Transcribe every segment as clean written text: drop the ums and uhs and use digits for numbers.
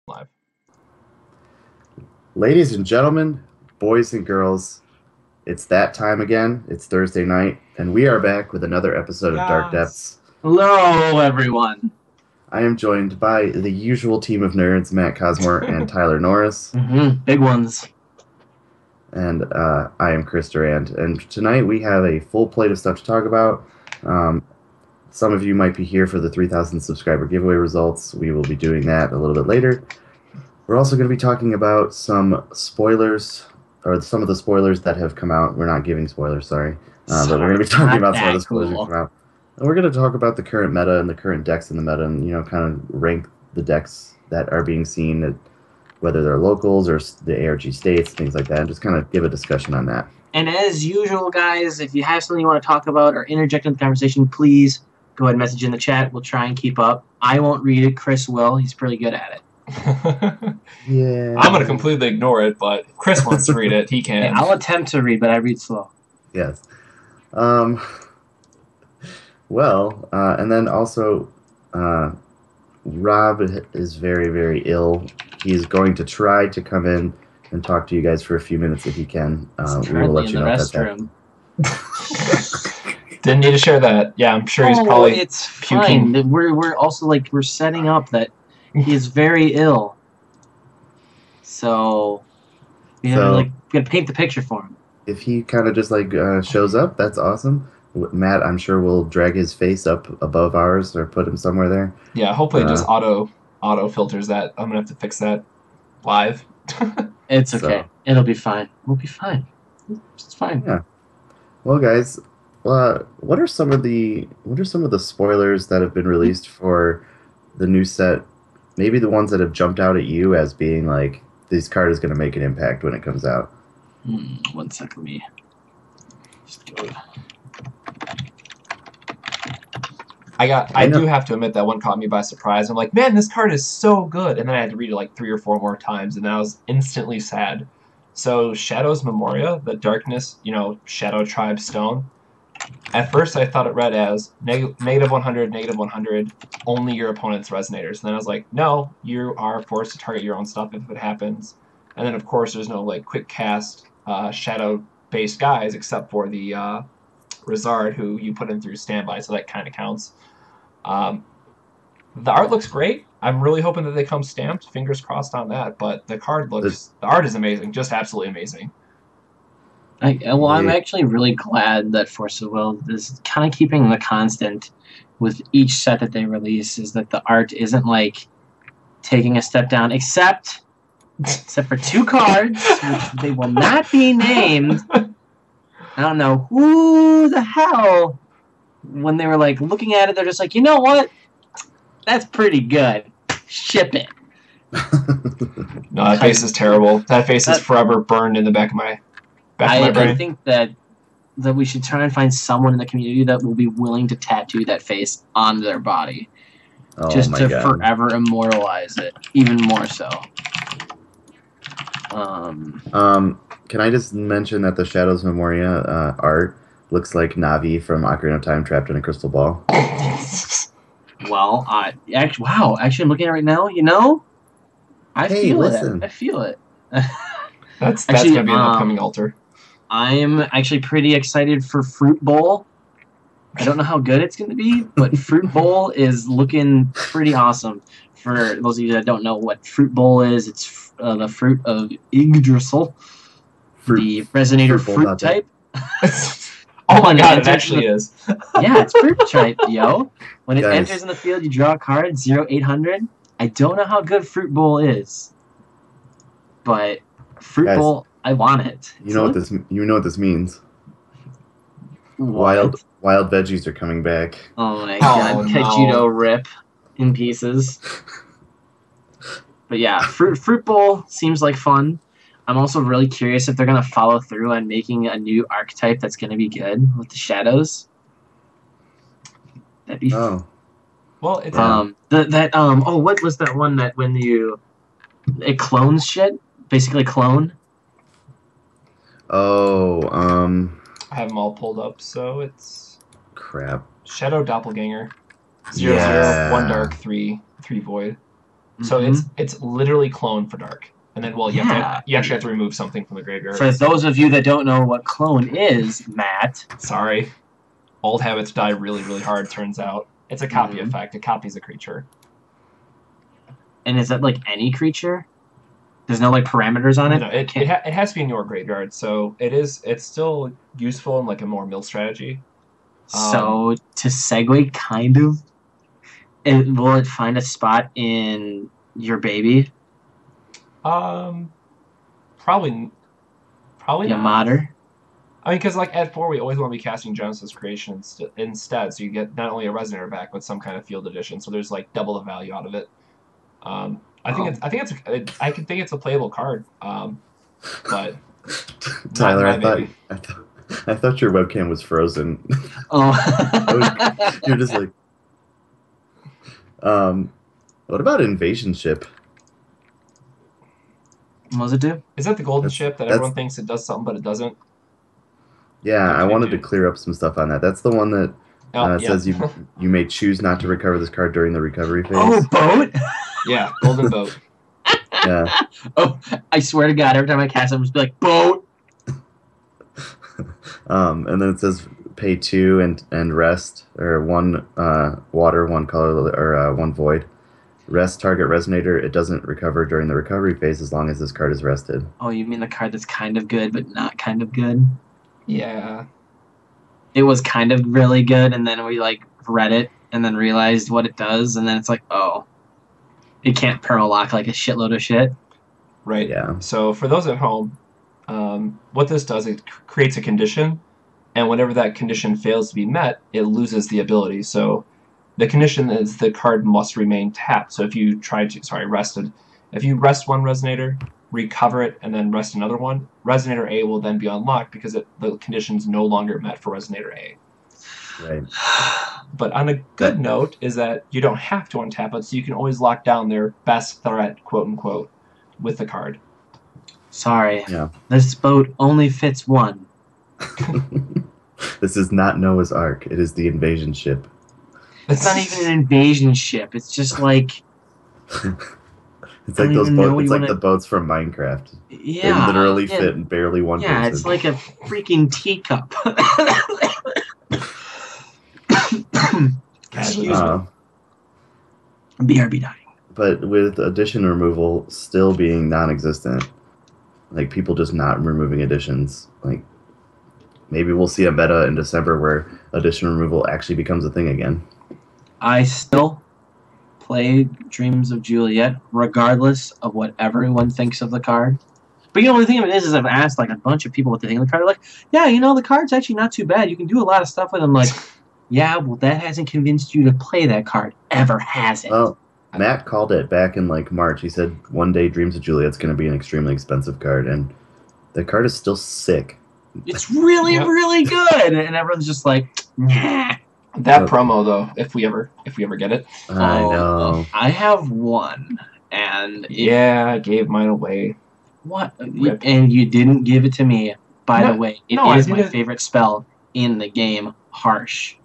Live. Ladies and gentlemen, boys and girls, it's that time again. It's Thursday night, and we are back with another episode of Dark Depths. Hello, everyone. I am joined by the usual team of nerds, Matt Cosmore and Tyler Norris. Big ones. And I am Chris Durand. And tonight we have a full plate of stuff to talk about. Some of you might be here for the 3,000 subscriber giveaway results. We will be doing that a little bit later. We're also going to be talking about some spoilers, or some of the spoilers that have come out. We're not giving spoilers, sorry. But we're going to be talking about some of the spoilers that have come out. And we're going to talk about the current meta and the current decks in the meta and, kind of rank the decks that are being seen, whether they're locals or the ARG states, things like that, and just kind of give a discussion on that. And as usual, guys, if you have something you want to talk about or interject in the conversation, please go ahead and message in the chat. We'll try and keep up. I won't read it. Chris will. He's pretty good at it. Yeah. I'm going to completely ignore it, but if Chris wants to read it, he can. Hey, I'll attempt to read, but I read slow. Yes. Well, and then also, Rob is very, very ill. He's going to try to come in and talk to you guys for a few minutes if he can. We will let you know if that's Didn't need to share that. Yeah, I'm sure he's probably it's puking. Fine. We're also we're setting up that he is very ill. So we gotta paint the picture for him. If he kind of just shows up, that's awesome. Matt, I'm sure will drag his face up above ours or put him somewhere there. Yeah, hopefully it just auto filters that. I'm gonna have to fix that live. It's okay. It'll be fine. We'll be fine. It's fine. Yeah. Well, guys, what are some of the spoilers that have been released for the new set? Maybe the ones that have jumped out at you as being this card is going to make an impact when it comes out. 1 second, let me just go. I do have to admit that one caught me by surprise. I'm like, man, this card is so good, and then I had to read it 3 or 4 more times, and then I was instantly sad. So Shadow's Memoria, the Darkness, Shadow Tribe Stone. At first, I thought it read as -100, -100, only your opponent's resonators. And then I was like, no, you are forced to target your own stuff if it happens. And then, of course, there's no quick cast shadow-based guys except for the Rizard, who you put in through standby, so that kind of counts. The art looks great. I'm really hoping that they come stamped. Fingers crossed on that. But the art is amazing, just absolutely amazing. I'm actually really glad that Force of Will is kind of keeping the constant with each set that they release, is that the art isn't taking a step down, except for 2 cards, which they will not be named. I don't know who the hell, when they were looking at it, they're just you know what? That's pretty good. Ship it. No, that face is terrible. That face is forever burned in the back of my brain. I think that we should try and find someone in the community that will be willing to tattoo that face on their body. Just to forever immortalize it, even more so. Can I just mention that the Shadow's Memoria art looks like Navi from Ocarina of Time trapped in a crystal ball? Well, actually, I'm looking at it right now. I feel it. That's going to be an upcoming altar. I'm actually pretty excited for Fruit Bowl. I don't know how good it's going to be, but Fruit Bowl is looking pretty awesome. For those of you that don't know what Fruit Bowl is, it's the fruit of Yggdrasil, the Resonator fruit type. Oh my god, it actually is. Yeah, it's fruit type, yo. When it enters in the field, you draw a card, 0-800. I don't know how good Fruit Bowl is, but Fruit Bowl, I want it. You know what this means. What? Wild veggies are coming back. Oh my god, Kaijudo rip in pieces. But yeah, Fruit Bowl seems like fun. I'm also really curious if they're going to follow through on making a new archetype that's going to be good with the shadows. That'd be. Oh. Well, it's what was that one that when it clones shit? Basically clone. Oh, I have them all pulled up, so it's crap. Shadow Doppelganger. 0/0, 1 dark, 3 void. So it's literally clone for dark. And then you actually have to remove something from the graveyard. For those of you that don't know what clone is, Matt. Sorry. Old habits die really, really hard, turns out. It's a copy effect. It copies a creature. And is that like any creature? There's no like parameters on it? No, it has to be in your graveyard, so it's still useful in like a more mill strategy. So to segue, kind of, will it find a spot in your baby? Probably Your not. mater? I mean, because like at 4, we always want to be casting Genesis Creation instead, so you get not only a Resonator back, but some kind of field edition. So there's like double the value out of it. I think it's a playable card. But Tyler, I thought your webcam was frozen. Oh, You're just like. What about Invasion Ship? what does it do? Is that the golden ship that everyone thinks it does something, but it doesn't? Yeah, I wanted to clear up some stuff on that. That's the one that says you may choose not to recover this card during the recovery phase. Oh, boat? Yeah, golden boat. Yeah. Oh, I swear to God, every time I cast it, I'm just be like, boat! And then it says pay 2 and rest, or 1 water, 1 color, or 1 void. Rest target Resonator. It doesn't recover during the recovery phase as long as this card is rested. Oh, you mean the card that's kind of good, but not kind of good? Yeah. It was kind of really good, and then we like read it and then realized what it does, and then it's like, oh, it can't perma-lock like a shitload of shit. Right. Yeah. So for those at home, what this does, it creates a condition, and whenever that condition fails to be met, it loses the ability. So the condition is the card must remain tapped. So if you rested, if you rest 1 Resonator, recover it, and then rest another one, Resonator A will then be unlocked because the condition's no longer met for Resonator A. Right. But on a good note is that you don't have to untap it, so you can always lock down their best threat, quote unquote, with the card. Sorry. Yeah. This boat only fits 1. This is not Noah's Ark. It is the Invasion Ship. It's not even an invasion ship. It's just like... It's like those boats. It's like the boats from Minecraft. Yeah. They literally fit in barely one person. Yeah, it's like a freaking teacup. Excuse me. BRB dying. But with addition removal still being non-existent, like people just not removing additions, like maybe we'll see a meta in December where addition removal actually becomes a thing again. I still play Dreams of Juliet, regardless of what everyone thinks of the card. But the thing of it is I've asked like a bunch of people what they think of the card. They're like, yeah, the card's actually not too bad. You can do a lot of stuff with them. Like, yeah, well, that hasn't convinced you to play that card. Ever has it. Well, Matt called it back in like March. He said one day Dreams of Juliet's going to be an extremely expensive card, and the card is still sick. It's really, really good, and everyone's just like, nah. That promo though, if we ever get it. I know. I have 1, and I gave mine away. What? Rip. And you didn't give it to me. By the way, it is my favorite spell in the game. Harsh.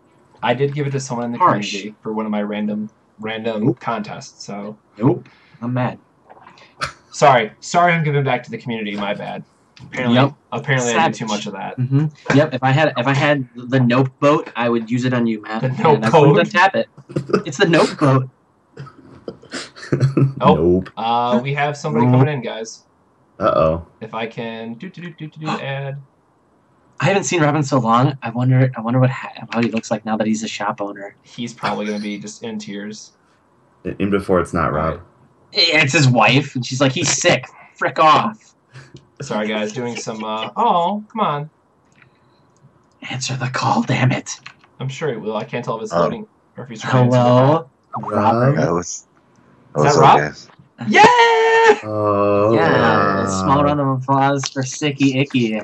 I did give it to someone in the community for one of my random contests. So nope, I'm mad. Sorry, I'm giving back to the community. My bad. Apparently I did too much of that. Mm-hmm. Yep. If I had the Nope boat, I would use it on you, Matt. The Nope boat. I wouldn't untap it. It's the Nope boat. Nope. We have somebody coming in, guys. Uh-oh. If I can add. I haven't seen Rob in so long. I wonder how he looks like now that he's a shop owner. He's probably gonna be just in tears. In before it's not Rob. It's his wife, and she's like, he's sick. Frick off. Sorry, guys. Doing some. Oh, come on. Answer the call, damn it. I'm sure he will. I can't tell if it's loading or if he's trying to. Hello, Rob. Is that Rob? Guys? Yeah! Oh. Yeah. Small round of applause for Sicky Icky.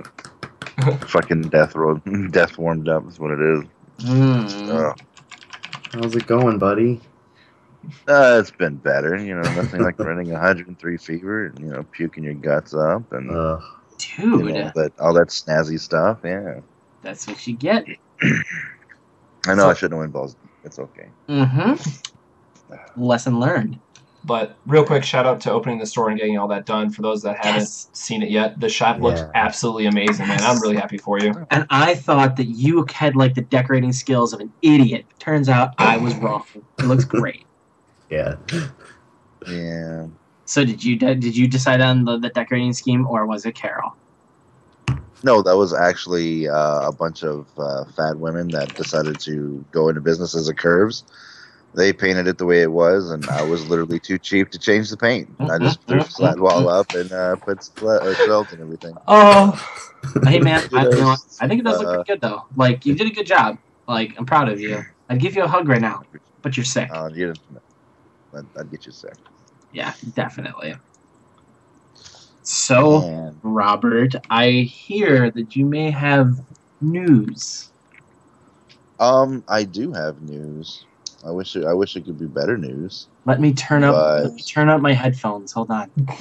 Fucking death warmed up is what it is. How's it going, buddy? It's been better. Nothing like running 103 fever and, puking your guts up and Dude, all that snazzy stuff. Yeah. That's what you get. I know I shouldn't have went balls. It's okay. Lesson learned. But real quick, shout out to opening the store and getting all that done. For those that haven't seen it yet, the shop looks absolutely amazing, man. I'm really happy for you. And I thought that you had like the decorating skills of an idiot. Turns out I was wrong. It looks great. Yeah. Yeah. So did you decide on the decorating scheme, or was it Carol? No, that was actually a bunch of fat women that decided to go into business as a curves. They painted it the way it was, and I was literally too cheap to change the paint. I just threw the flat wall up and put felt and everything. Oh, hey man, I think it does look pretty good though. Like, you did a good job. Like, I'm proud of you. I'd give you a hug right now, but you're sick. I'd get you sick. Yeah, definitely. So, Robert, I hear that you may have news. I do have news. I wish it could be better news. Let me turn up my headphones. Hold on. Okay,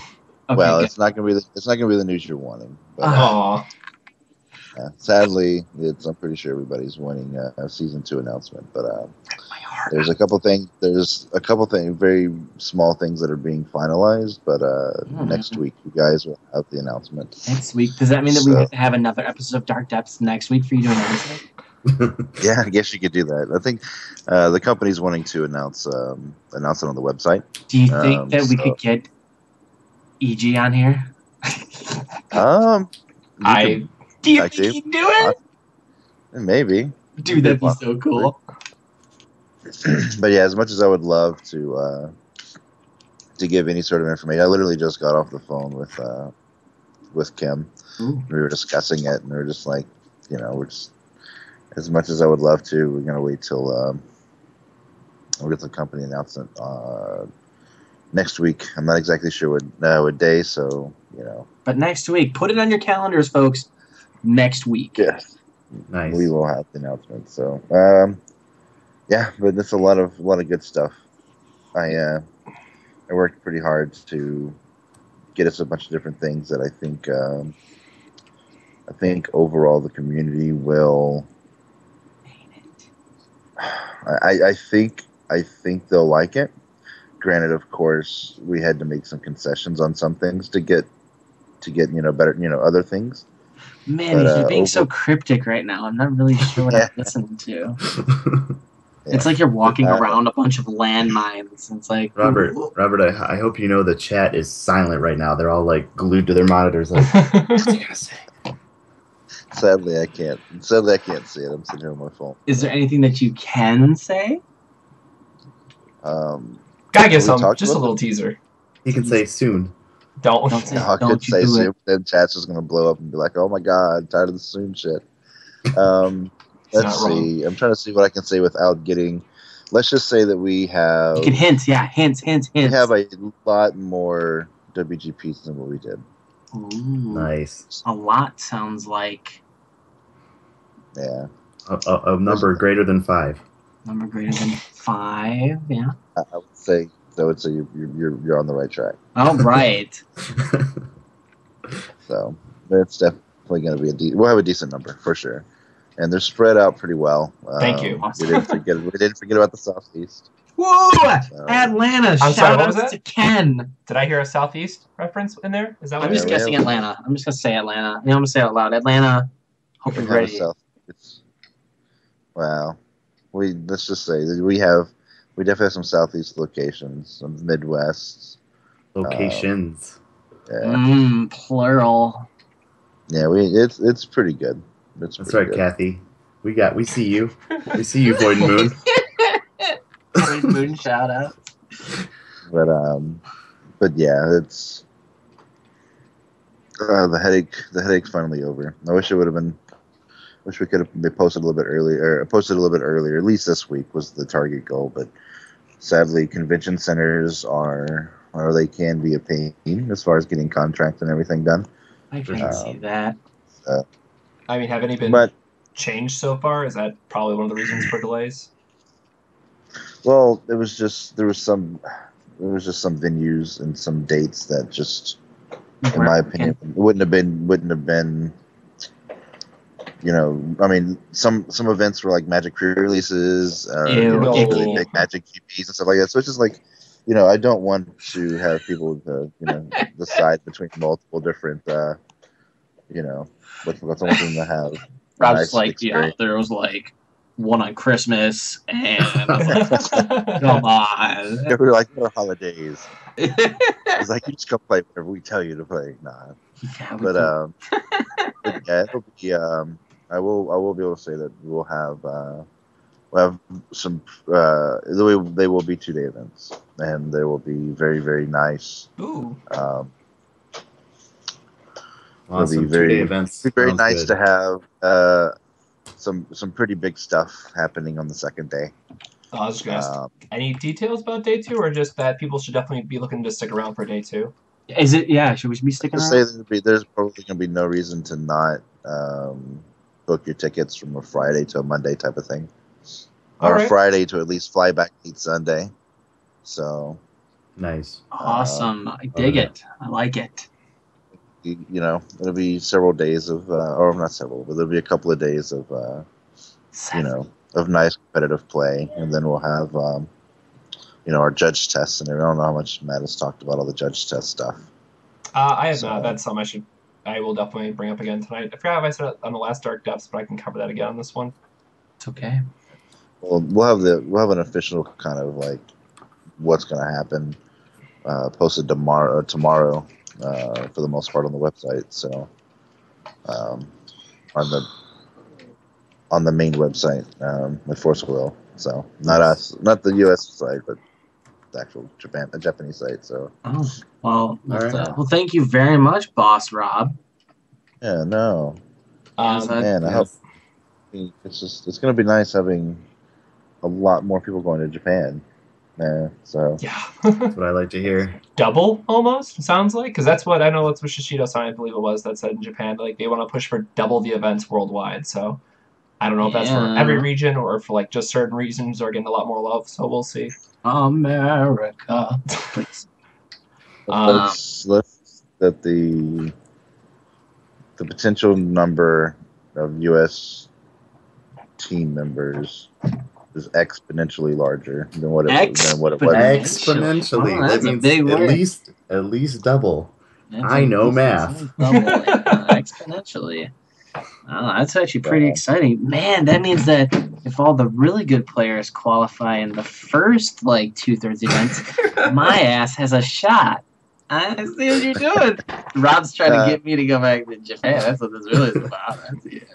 well, it's not gonna be the news you're wanting. But, sadly, I'm pretty sure everybody's wanting a season 2 announcement. But there's a couple things. Very small things that are being finalized. But next week, you guys will have the announcement. Next week, does that mean that we have to have another episode of Dark Depths next week for you to announce it? Yeah, I guess you could do that. I think the company's wanting to announce it on the website. Do you think that we could get EG on here? Do you think he'd do it? Maybe. Dude, that'd be so cool. But yeah, as much as I would love to give any sort of information, I literally just got off the phone with Kim. Ooh. We were discussing it, and we were just like, we're just, as much as I would love to, we're gonna wait till we'll get the company announcement next week. I'm not exactly sure what day, so But next week, put it on your calendars, folks. Next week. Yes. Nice. We will have the announcement. So yeah, but it's a lot of good stuff. I worked pretty hard to get us a bunch of different things that I think overall the community will. I think they'll like it. Granted, of course, we had to make some concessions on some things to get better other things. Man, you're being so cryptic right now. I'm not really sure what I'm listening to. Yeah. It's like you're walking around a bunch of landmines. It's like, Robert, I hope you know the chat is silent right now. They're all like glued to their monitors. Like, what's he gonna say? Sadly, I can't see it. I'm sitting here on my phone. Is there anything that you can say? Gotta get some. Just a little teaser. He can say soon. Don't say soon. Then chat's just gonna blow up and be like, "Oh my god, I'm tired of the soon shit." Let's see. I'm trying to see what I can say without getting. Let's just say that we have. You can hint, yeah, hints. We have a lot more WGPs than what we did. Ooh, nice. A lot sounds like. Yeah. A number greater than 5. Number greater than 5. Yeah. I would say you're on the right track. All right. So it's definitely going to be we'll have a decent number for sure, and they're spread out pretty well. Thank you. We didn't forget about the Southeast. Woo! So, Atlanta. Shout out to Ken. Did I hear a Southeast reference in there? Is that what I'm just guessing Atlanta. I'm just gonna say Atlanta. I'm gonna say it out loud. Atlanta. Hope you're ready. Wow. Let's just say that we definitely have some Southeast locations, some Midwest locations. Yeah. Plural. Yeah, it's pretty good. That's right, good. Kathy. We see you. We see you, Void Moon. Void Moon shout out. But yeah, it's the headache's finally over. I wish it would have been. Wish we could have posted a little bit earlier. At least this week was the target goal, but sadly, convention centers they can be a pain as far as getting contracts and everything done. I can see that. Have any been changed so far? Is that probably one of the reasons for delays? Well, there was just some venues and some dates that just, in my opinion, wouldn't have been. I mean, some events were like Magic pre-releases, or really big Magic GPs and stuff like that. So it's just like, I don't want to have people decide between multiple different, what's I want them to have. Rob's like, experience. Yeah, there was like one on Christmas, and come on. We were like, what are holidays? It's like, you just come play whatever we tell you to play. Nah. Yeah, but yeah, it'll be I will be able to say that we'll have some they will be 2-day events, and they will be very, very nice. Ooh. It'll be very events. Be very nice to have some pretty big stuff happening on the second day. I was gonna ask, any details about day 2, or just that people should definitely be looking to stick around for day 2? Is it? Yeah, should we be sticking around? Say there's probably gonna be no reason to not book your tickets from a Friday to a Monday type of thing, or a Friday to at least fly back to Sunday. So nice, awesome! I dig it. I like it. It'll be several days of, or not several, but there'll be a couple of days of, of nice competitive play, and then we'll have, our judge tests, and I don't know how much Matt has talked about all the judge test stuff. I have not. That's something I will definitely bring up again tonight. I forgot if I said it on the last Dark Depths, but I can cover that again on this one. It's okay. Well, we'll have an official kind of like what's going to happen posted tomorrow. For the most part on the website, so on the main website with Force Will. So not us, not the U.S. site, but the actual Japanese site. So well, thank you very much, Boss Rob. Yeah, no, man, I hope it's going to be nice having a lot more people going to Japan. So yeah, that's what I like to hear. Double almost sounds like, because that's what I know. That's what Shishido-san, I believe it was, that said in Japan, like they want to push for double the events worldwide. So I don't know if that's for every region or for like just certain regions are getting a lot more love. So we'll see. America. Let's that the potential number of U.S. team members is exponentially larger than what it was. Exponentially. Oh, that's that means a big word. At least double. I know math. Exponentially. That's actually pretty exciting. Man, that means that if all the really good players qualify in the first, 2/3 events, my ass has a shot. I see what you're doing. Rob's trying to get me to go back to Japan. That's what this really is about.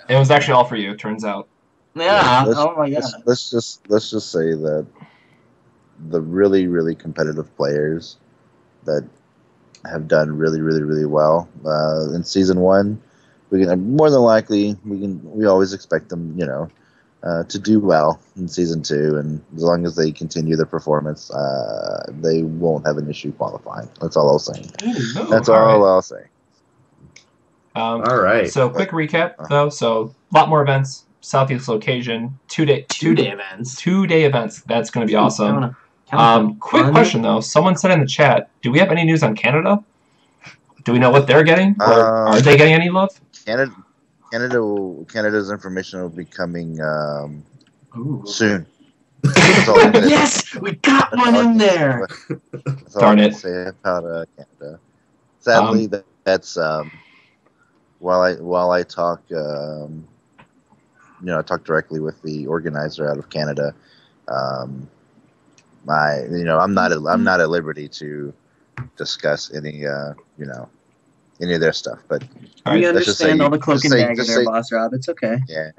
It was actually all for you, it turns out. Yeah. Oh my god. Let's just say that the really, really competitive players that have done really, really, really well in season 1, we can more than likely we always expect them, to do well in season 2, and as long as they continue their performance, they won't have an issue qualifying. That's all I'll say. That's all I'll say. All right. So quick recap though. So a lot more events. Southeast location, 2-day events. 2-day events. That's going to be awesome. Quick question though. Someone said in the chat, do we have any news on Canada? Do we know what they're getting? Or are they getting any love? Canada's information will be coming soon. Yes, we got one in there. Darn it. Say about Canada. Sadly, that's while I talk. I talk directly with the organizer out of Canada. I'm not at liberty to discuss any any of their stuff. But we understand all the cloak and dagger there, Boss Rob. It's okay. Yeah,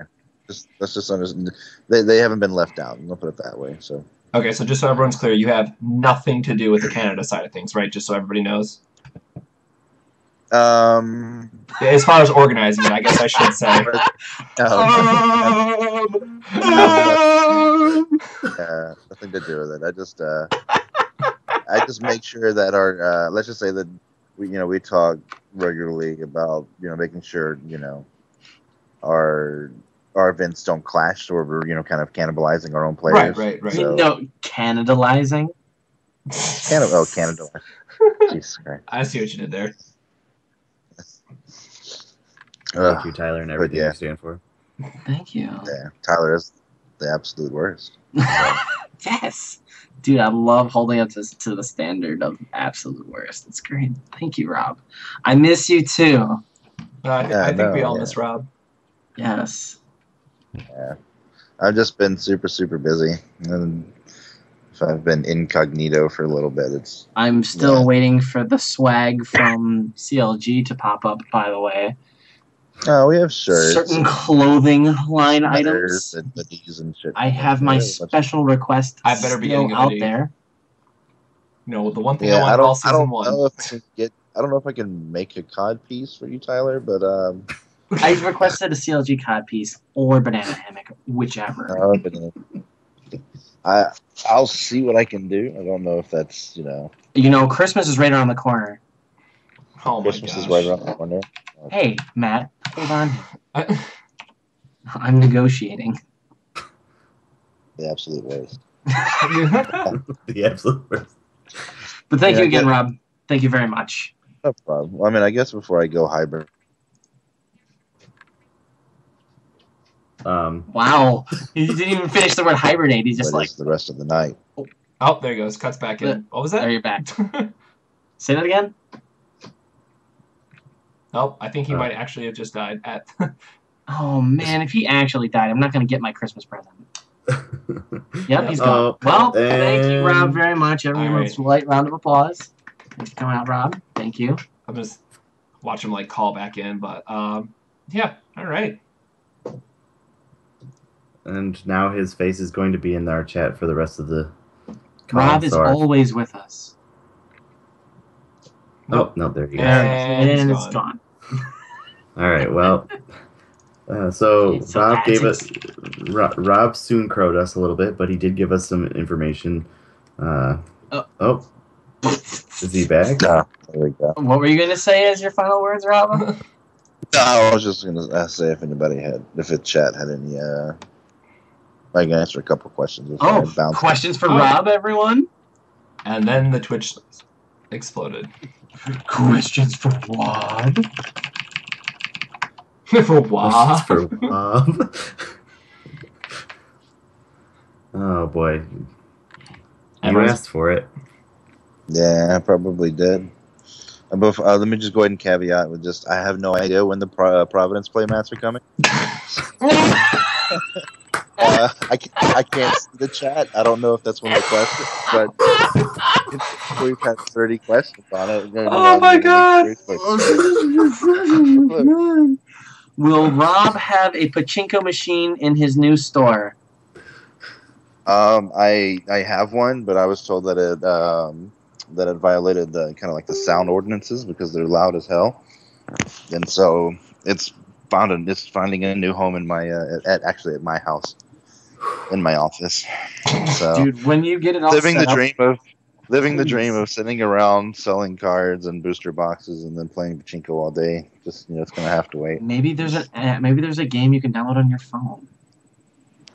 let's just understand. They haven't been left out. I'll put it that way. So okay, so just so everyone's clear, you have nothing to do with the Canada side of things, right? Just so everybody knows. As far as organizing it, I guess I should say. Nothing to do with it. I just make sure that our let's just say that we talk regularly about making sure our our events don't clash, or we're kind of cannibalizing our own players. Right. So, No, Canadalizing. Canada. Jesus Christ. I see what you did there. Thank you, Tyler, and everything you stand for. Thank you. Yeah, Tyler is the absolute worst. Yes. Dude, I love holding up to the standard of absolute worst. It's great. Thank you, Rob. I miss you too. I think we all miss Rob. Yes. Yeah. I've just been super, super busy. And if I've been incognito for a little bit, I'm still waiting for the swag from CLG to pop up, by the way. Oh, we have shirts. Certain clothing line items. And hoodies and shit. I have my special request I better be getting out there. No, the one thing I want all season one. I don't know if I can make a cod piece for you, Tyler, but I requested a CLG cod piece or banana hammock, whichever. I'll see what I can do. I don't know if that's Christmas is right around the corner. Oh my Christmas gosh. is right around the corner. Hey, Matt, hold on. I'm negotiating. The absolute worst. The absolute worst. But thank you again, Rob. Thank you very much. No problem. I mean, I guess before I go hybrid. Wow. He didn't even finish the word hibernate. He's just like the rest of the night. Oh, there he goes. Cuts back in. What was that? There, you're back. Say that again? Oh, I think he might actually have just died at... Oh, man. If he actually died, I'm not going to get my Christmas present. Yep, he's gone. Well, thank you, Rob, very much. Everyone's light round of applause. Thanks for coming out, Rob. Thank you. I'm just watch him call back in, but yeah, all right. And now his face is going to be in our chat for the rest of the call. Rob is always with us. Oh, no, there he goes. And it's gone. All right, well, so Rob gave us... Rob soon crowed us a little bit, but he did give us some information. Is he back? No, there we go. What were you going to say as your final words, Rob? No, I was just going to say if the chat had any... I can answer a couple questions. Questions for Rob, everyone? And then the Twitch exploded. Questions for Rob? For Rob? For Rob? Oh, boy. You asked for it. Yeah, I probably did. Let me just go ahead and caveat with I have no idea when the Providence playmats are coming. I can't see the chat. I don't know if that's one of the questions, but we've had 30 questions on it. Oh my god! Will Rob have a pachinko machine in his new store? I have one, but I was told that it violated the kind of like the sound ordinances because they're loud as hell, and so it's finding a new home in my at my house, in my office. So, dude, when you get it all living the dream of sitting around selling cards and booster boxes and then playing pachinko all day. Just it's gonna have to wait. Maybe there's a game you can download on your phone.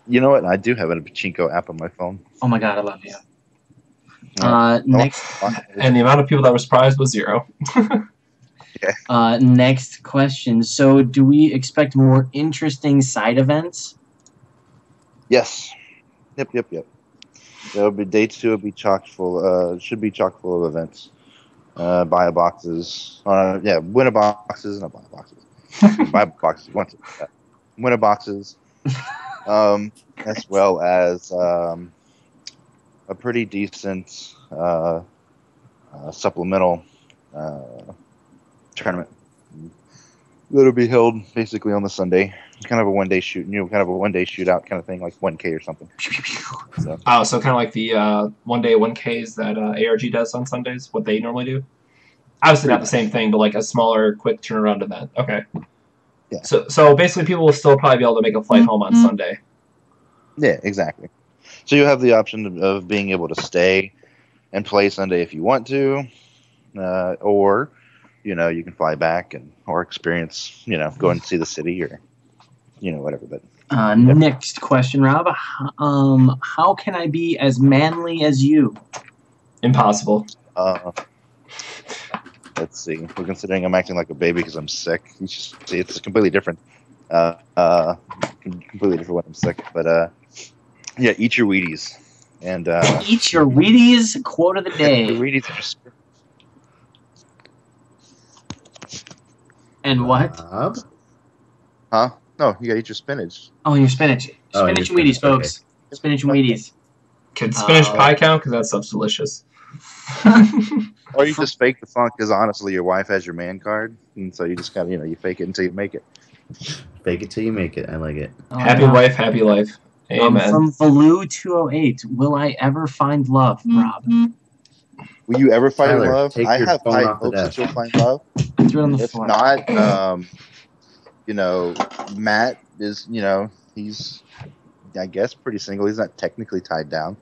You know what? I do have a pachinko app on my phone. Oh my god, I love you. Next, and the amount of people that were surprised was 0. Next question. So, do we expect more interesting side events? Yes. Yep. There'll be day 2. Will be chock full. Should be chock full of events. Buy boxes. Win a boxes. Not buy boxes. Buy boxes. Win a boxes. As well as a pretty decent supplemental tournament that'll be held basically on the Sunday. Kind of a one-day shootout kind of thing, like 1K or something. So kind of like the one-day 1Ks that ARG does on Sundays, what they normally do? Obviously not the same thing, but like a smaller, quick turnaround event. Okay. Yeah. So basically people will still probably be able to make a flight home on Sunday. Yeah, exactly. So you have the option of being able to stay and play Sunday if you want to, or you can fly back or experience, go and see the city or whatever. But Next question, Rob. How can I be as manly as you? Impossible. Let's see. We're considering I'm acting like a baby because I'm sick. You should see it's completely different. Completely different when I'm sick. But yeah, eat your Wheaties. And Eat your Wheaties. Quote of the day. Your Wheaties are just... And what? Rob? Huh? No, you gotta eat your spinach. Oh, your spinach. Oh, Spinach your and Wheaties, spinach, folks. Spinach and Wheaties. Can spinach pie count? Because that stuff's delicious. Or you just fake the funk because honestly, your wife has your man card, and so you just gotta, you fake it until you make it. Fake it till you make it. I like it. Happy wife, happy life. Amen. From Valoo208, will I ever find love, Rob? Will you ever find Tyler, love? take I your have phone high off the hopes that desk. you'll find love. I threw it on the If floor. not, Matt is, he's, I guess, pretty single. He's not technically tied down.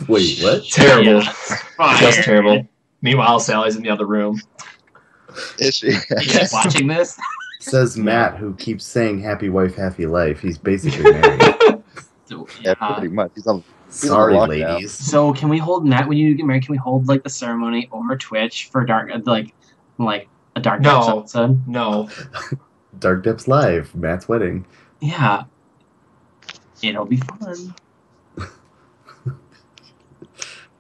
Wait, what? Terrible. Yeah, Just terrible. Meanwhile, Sally's in the other room. Is she? She's watching this. Says Matt, who keeps saying "happy wife, happy life." He's basically married. So, Yeah, pretty much. He's on Sorry, lockdown. ladies. So can we hold Matt when you get married? Can we hold like the ceremony or Twitch for dark like a dark Depths episode? No. Dark Depths Live, Matt's wedding. Yeah, it'll be fun.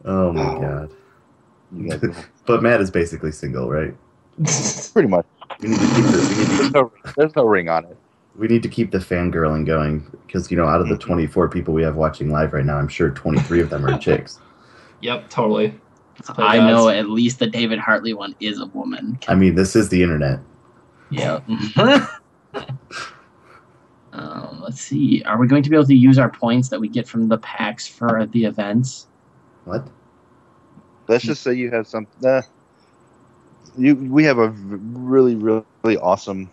Oh my god. You guys are- But Matt is basically single, right? pretty much. We need to keep There's no ring on it. we need to keep the fangirling going because out of the 24 people we have watching live right now, I'm sure 23 of them are chicks. Yep, totally. I know at least the David Hartley one is a woman. I mean, this is the internet. Yeah. Let's see. Are we going to be able to use our points that we get from the packs for the events? What? Let's just say you have some. We have a really, really awesome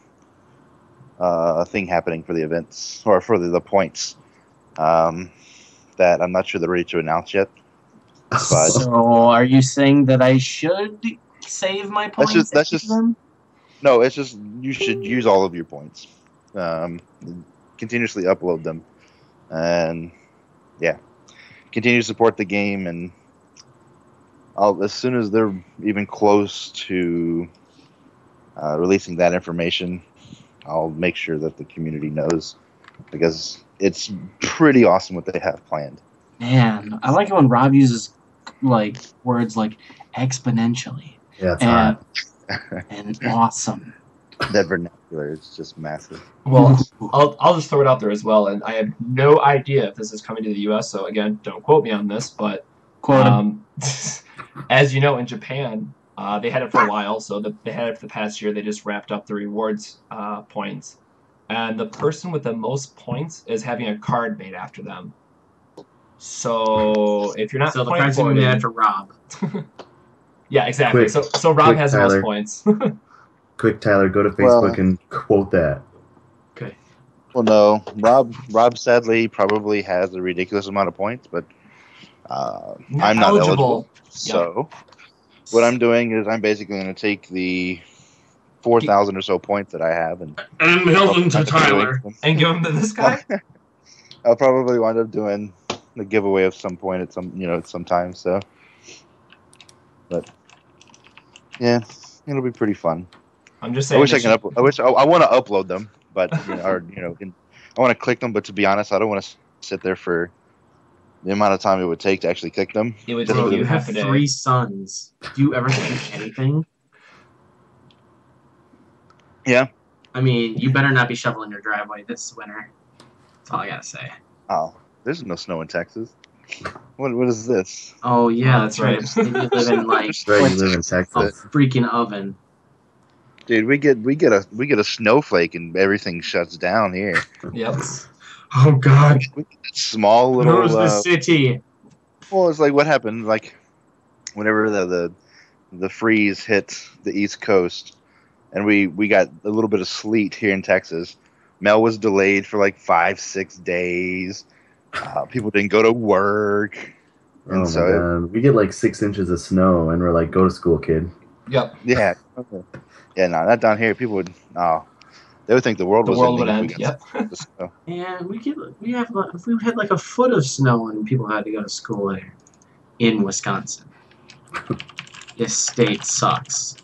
thing happening for the events or for the points that I'm not sure they're ready to announce yet. But So, are you saying that I should save my points? That's just no. It's just you should use all of your points. Continuously upload them, and yeah, continue to support the game. And as soon as they're even close to releasing that information, I'll make sure that the community knows because it's pretty awesome what they have planned. Man, I like it when Rob uses words like exponentially Yeah, it's hot. and awesome. That vernacular is just massive. Well, I'll just throw it out there as well, and I have no idea if this is coming to the U.S., so again, don't quote me on this, but as you know, in Japan, they had it for a while, so they had it for the past year. They just wrapped up the rewards points, and the person with the most points is having a card made after them. So if you're not the card's gonna be made after Rob. Yeah, exactly. Quick. So Rob Quick, has the Tyler. most points. Quick, Tyler, go to Facebook and quote that. Okay. Well, no, Rob sadly probably has a ridiculous amount of points, but I'm not eligible. So what I'm doing is I'm basically going to take the 4,000 or so points that I have and mail them to Tyler and give them to this guy. I'll probably wind up doing the giveaway of some point at some time. So, but yeah, it'll be pretty fun. I'm just saying. I wish I can I want to upload them, but I want to click them. But to be honest, I don't want to sit there for the amount of time it would take to actually click them. It would Bro, take you you have half a day. 3 sons. Do you ever think anything? Yeah. I mean, you better not be shoveling your driveway this winter. That's all I gotta say. Oh, there's no snow in Texas. What is this? Oh yeah, that's Oh, right. that's You live in Right, you live in a Texas. freaking oven. Dude, we get a snowflake and everything shuts down here. Yep. Oh God, We get that small little. who's the city? Well, it's like what happened. Like whenever the freeze hit the East Coast, and we got a little bit of sleet here in Texas. Mail was delayed for like 5-6 days. People didn't go to work. Oh my god. We get like 6 inches of snow and we're like, go to school, kid. Yep. Yeah. Yeah, no, not down here. People would. Oh, They would think the world The was world ending would if we end. got Yep. the snow. Yeah, if we had like a foot of snow and people had to go to school there in Wisconsin. This state sucks.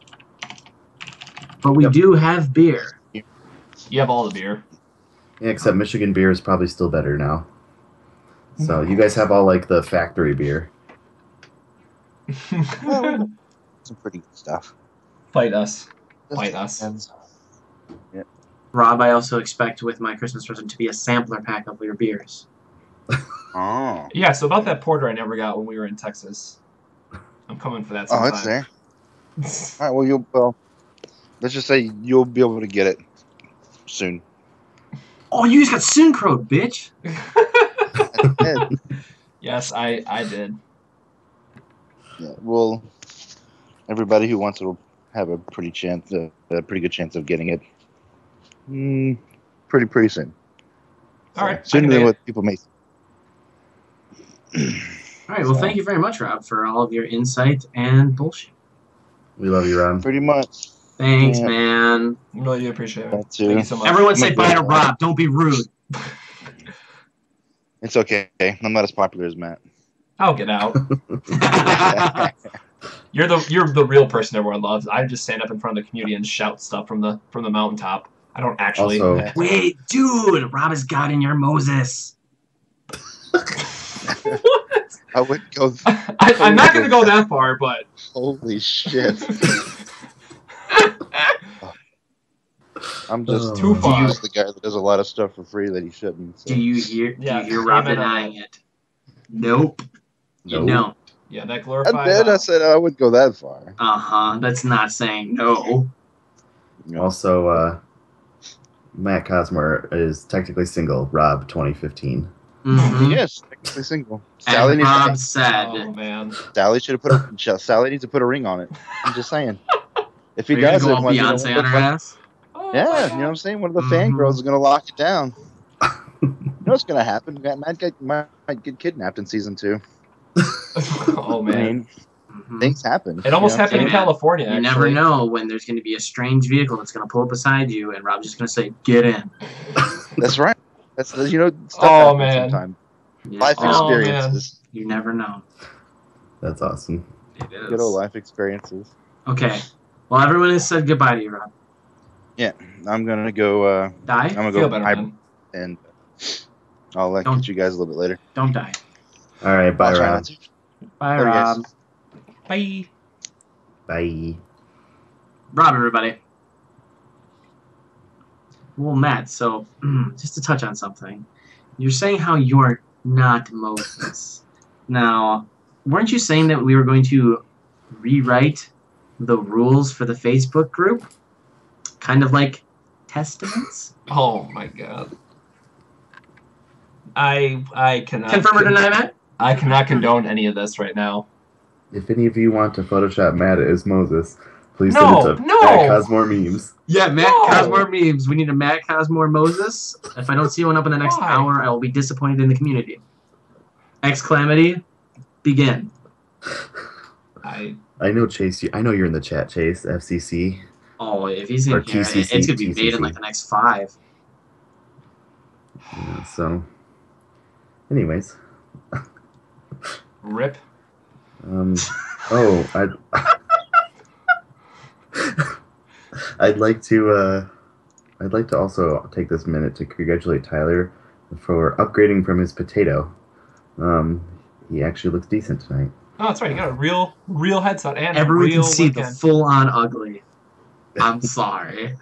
But we do have beer. You have all the beer. Yeah, except Michigan beer is probably still better now. So you guys have all like the factory beer. Well, some pretty good stuff. Fight us. Just Fight us. depends. Rob, I also expect with my Christmas present to be a sampler pack of your beers. Oh. Yeah, so about that porter I never got when we were in Texas. I'm coming for that Oh, sometime. it's there. All right. Well, let's just say you'll be able to get it soon. Oh, you just got synchroed, bitch! Yes, I did. Yeah. Well, everybody who wants it will have a pretty good chance of getting it. Pretty soon. All right. Sooner than what people may. All right, well, thank you very much, Rob, for all of your insight and bullshit. We love you, Ron. Pretty much. Thanks, Yeah. man. Really do appreciate it. That too. Thank you so much. Everyone say bye to Rob. Don't be rude. It's okay. I'm not as popular as Matt. I'll get out. You're the real person everyone loves. I just stand up in front of the community and shout stuff from the mountaintop. I don't actually. Also, Wait, dude, Rob is God in your Moses. What? I would go. I'm not going to go that far, but. Holy shit! I'm just Too far. the guy that does a lot of stuff for free that he shouldn't. So. Do you hear Rob amen on denying that. it? Nope. You know. Yeah, that I glorified. did. I said I wouldn't go that far. That's not saying no. also, Matt Cosmore is technically single. Rob, 2015. Mm-hmm. Yes, technically single. As Rob Oh said, man. Sally should have put Sally needs to put a ring on it. I'm just saying. If he are you gonna does go it, all one- Beyonce on her ass? Oh, yeah, my you know what I'm God. saying. One of the Mhm. fangirls is gonna lock it down. You know what's gonna happen? Might get kidnapped in season 2. Oh man. I mean, Mhm. things happen. It almost you know? happened in Hey, man, California. You Actually. never know when there's going to be a strange vehicle that's going to pull up beside you, and Rob's just going to say, "Get in." That's right. That's stuff Oh, happens man. sometimes. Yeah. Life Oh, experiences. You never know. That's awesome. It is. Good old life experiences. Okay. Well, everyone has said goodbye to you, Rob. Yeah, I'm gonna go. I'm Die? gonna Feel go better, hybrid, man. and I'll Don't- catch you guys a little bit later. Don't die. All right, bye, I'll try Rob. not to. Bye, Love you guys. Rob. Bye. Bye. Rob, everybody. Well, Matt, so just to touch on something, you're saying how you're not Moses. Now, weren't you saying that we were going to rewrite the rules for the Facebook group? Kind of like testaments? Oh my God. I cannot Confirm or deny, Matt? I cannot condone any of this right now. If any of you want to Photoshop Matt as Moses, please No, send it to no. Matt Cosmore Memes. Yeah, Matt No. Cosmore memes. We need a Matt Cosmore Moses. If I don't see one up in the next Why? hour, I will be disappointed in the community. Exclamity, begin. I I know Chase. I know you're in the chat, Chase. FCC. Oh, if he's in Or here, TCC, it's going to be made in TCC. like the next 5. Yeah, so, anyways, rip. oh, I'd like to also take this minute to congratulate Tyler for upgrading from his potato. He actually looks decent tonight. Oh, that's right. You got a real headset and Everyone real can see the webcam. full-on ugly. I'm sorry.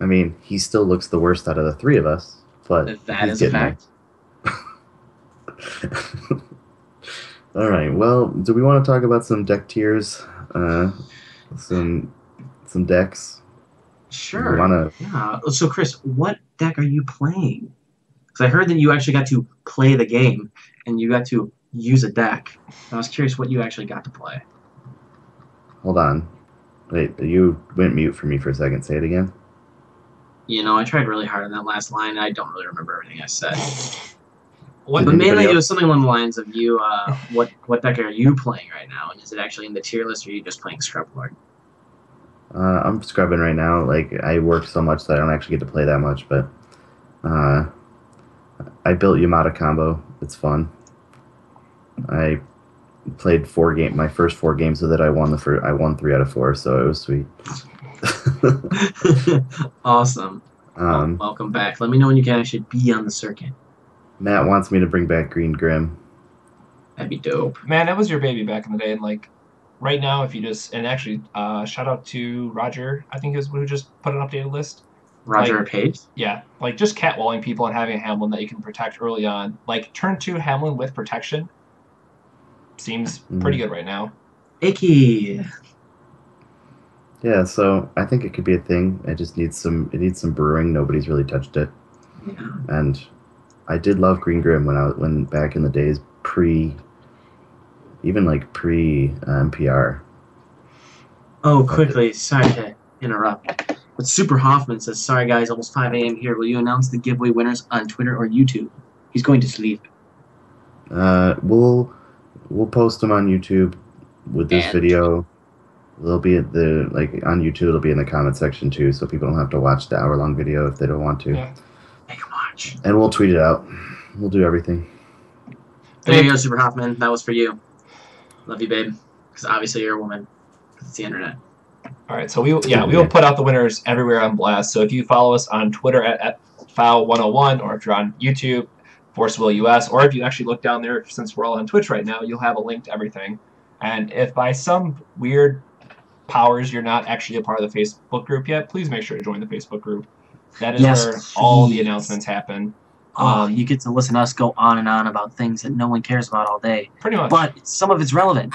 I mean, he still looks the worst out of the 3 of us, but That he's is a getting fact. there. All right. Well, do we want to talk about some deck tiers? Some decks. Sure. We wanna. Yeah. So, Chris, what deck are you playing? Because I heard that you actually got to play the game and you got to use a deck. I was curious what you actually got to play. Hold on. Wait, you went mute for me for a second. Say it again. You know, I tried really hard on that last line, and I don't really remember everything I said. What? But Did mainly anybody it was something along the lines of you, what deck are you playing right now? And is it actually in the tier list, or are you just playing Scrub Lord? I'm scrubbing right now. Like, I work so much that I don't actually get to play that much, but I built Yamada combo. It's fun. I played my first 4 games with it. I won I won 3 out of 4, so it was sweet. Awesome. Well, welcome back. Let me know when you can actually be on the circuit. Matt wants me to bring back Green Grim. That'd be dope. Man, that was your baby back in the day, and like right now, if you just and actually shout out to Roger, I think is who just put an updated list. Roger Like, Page? Yeah, like just catwalling people and having a Hamlin that you can protect early on. Like turn 2 Hamlin with protection seems pretty good right now. Icky. Yeah, so I think it could be a thing. It needs some brewing. Nobody's really touched it. Yeah. And I did love Green Grim when back in the days pre NPR. Oh, quickly, sorry to interrupt. But Super Hoffman says, sorry guys, almost 5 a.m. here. Will you announce the giveaway winners on Twitter or YouTube? He's going to sleep. We'll post them on YouTube with this video. They'll be at on YouTube. It'll be in the comment section too, so people don't have to watch the hour-long video if they don't want to. Yeah. Make them watch. And we'll tweet it out. We'll do everything. There you go, Super Hoffman. That was for you. Love you, babe. Because obviously you're a woman. It's the internet. All right, so we will put out the winners everywhere on Blast. So if you follow us on Twitter at FOW101, or if you're on YouTube, ForceWillUS, or if you actually look down there, since we're all on Twitch right now, you'll have a link to everything. And if by some weird powers you're not actually a part of the Facebook group yet, please make sure to join the Facebook group. That is where all the announcements happen. You get to listen to us go on and on about things that no one cares about all day. Pretty much. But some of it's relevant.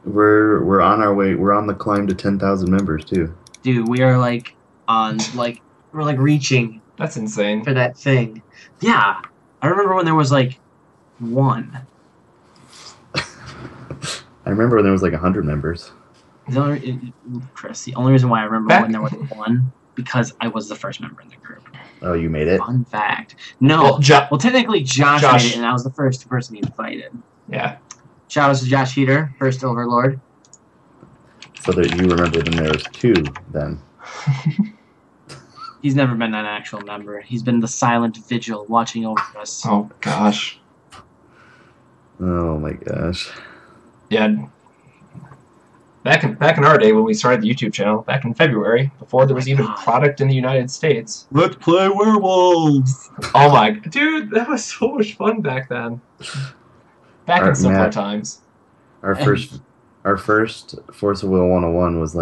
We're on our way. We're on the climb to 10,000 members too. Dude, we are we're reaching. That's insane. For that thing. Yeah. I remember when there was 1. I remember when there was 100 members. Chris, the only reason why I remember when there was 1, because I was the first member in the group. Oh, you made it? Fun fact. No. Well, technically Josh made it, and I was the first person he invited. Yeah. Shout out to Josh Heater, first Overlord. So that you remember when there was 2 then. He's never been an actual member. He's been the silent vigil watching over us. Oh, gosh. Oh, my gosh. Yeah. Back in our day when we started the YouTube channel, back in February, before there was even product in the United States. Let's play werewolves! Oh my... Dude, that was so much fun back then. Back in simpler times. Our first Force of Will 101 was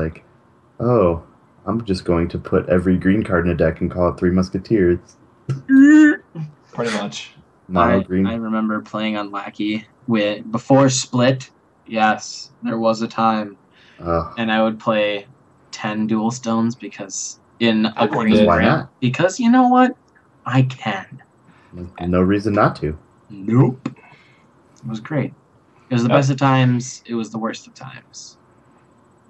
oh, I'm just going to put every green card in a deck and call it 3 Musketeers. Pretty much. Mono green. I remember playing on Lackey before Split. Yes, there was a time. And I would play 10 dual stones because in a green why not? Because you know what? I can. No reason not to. Nope. It was great. It was the best of times. It was the worst of times.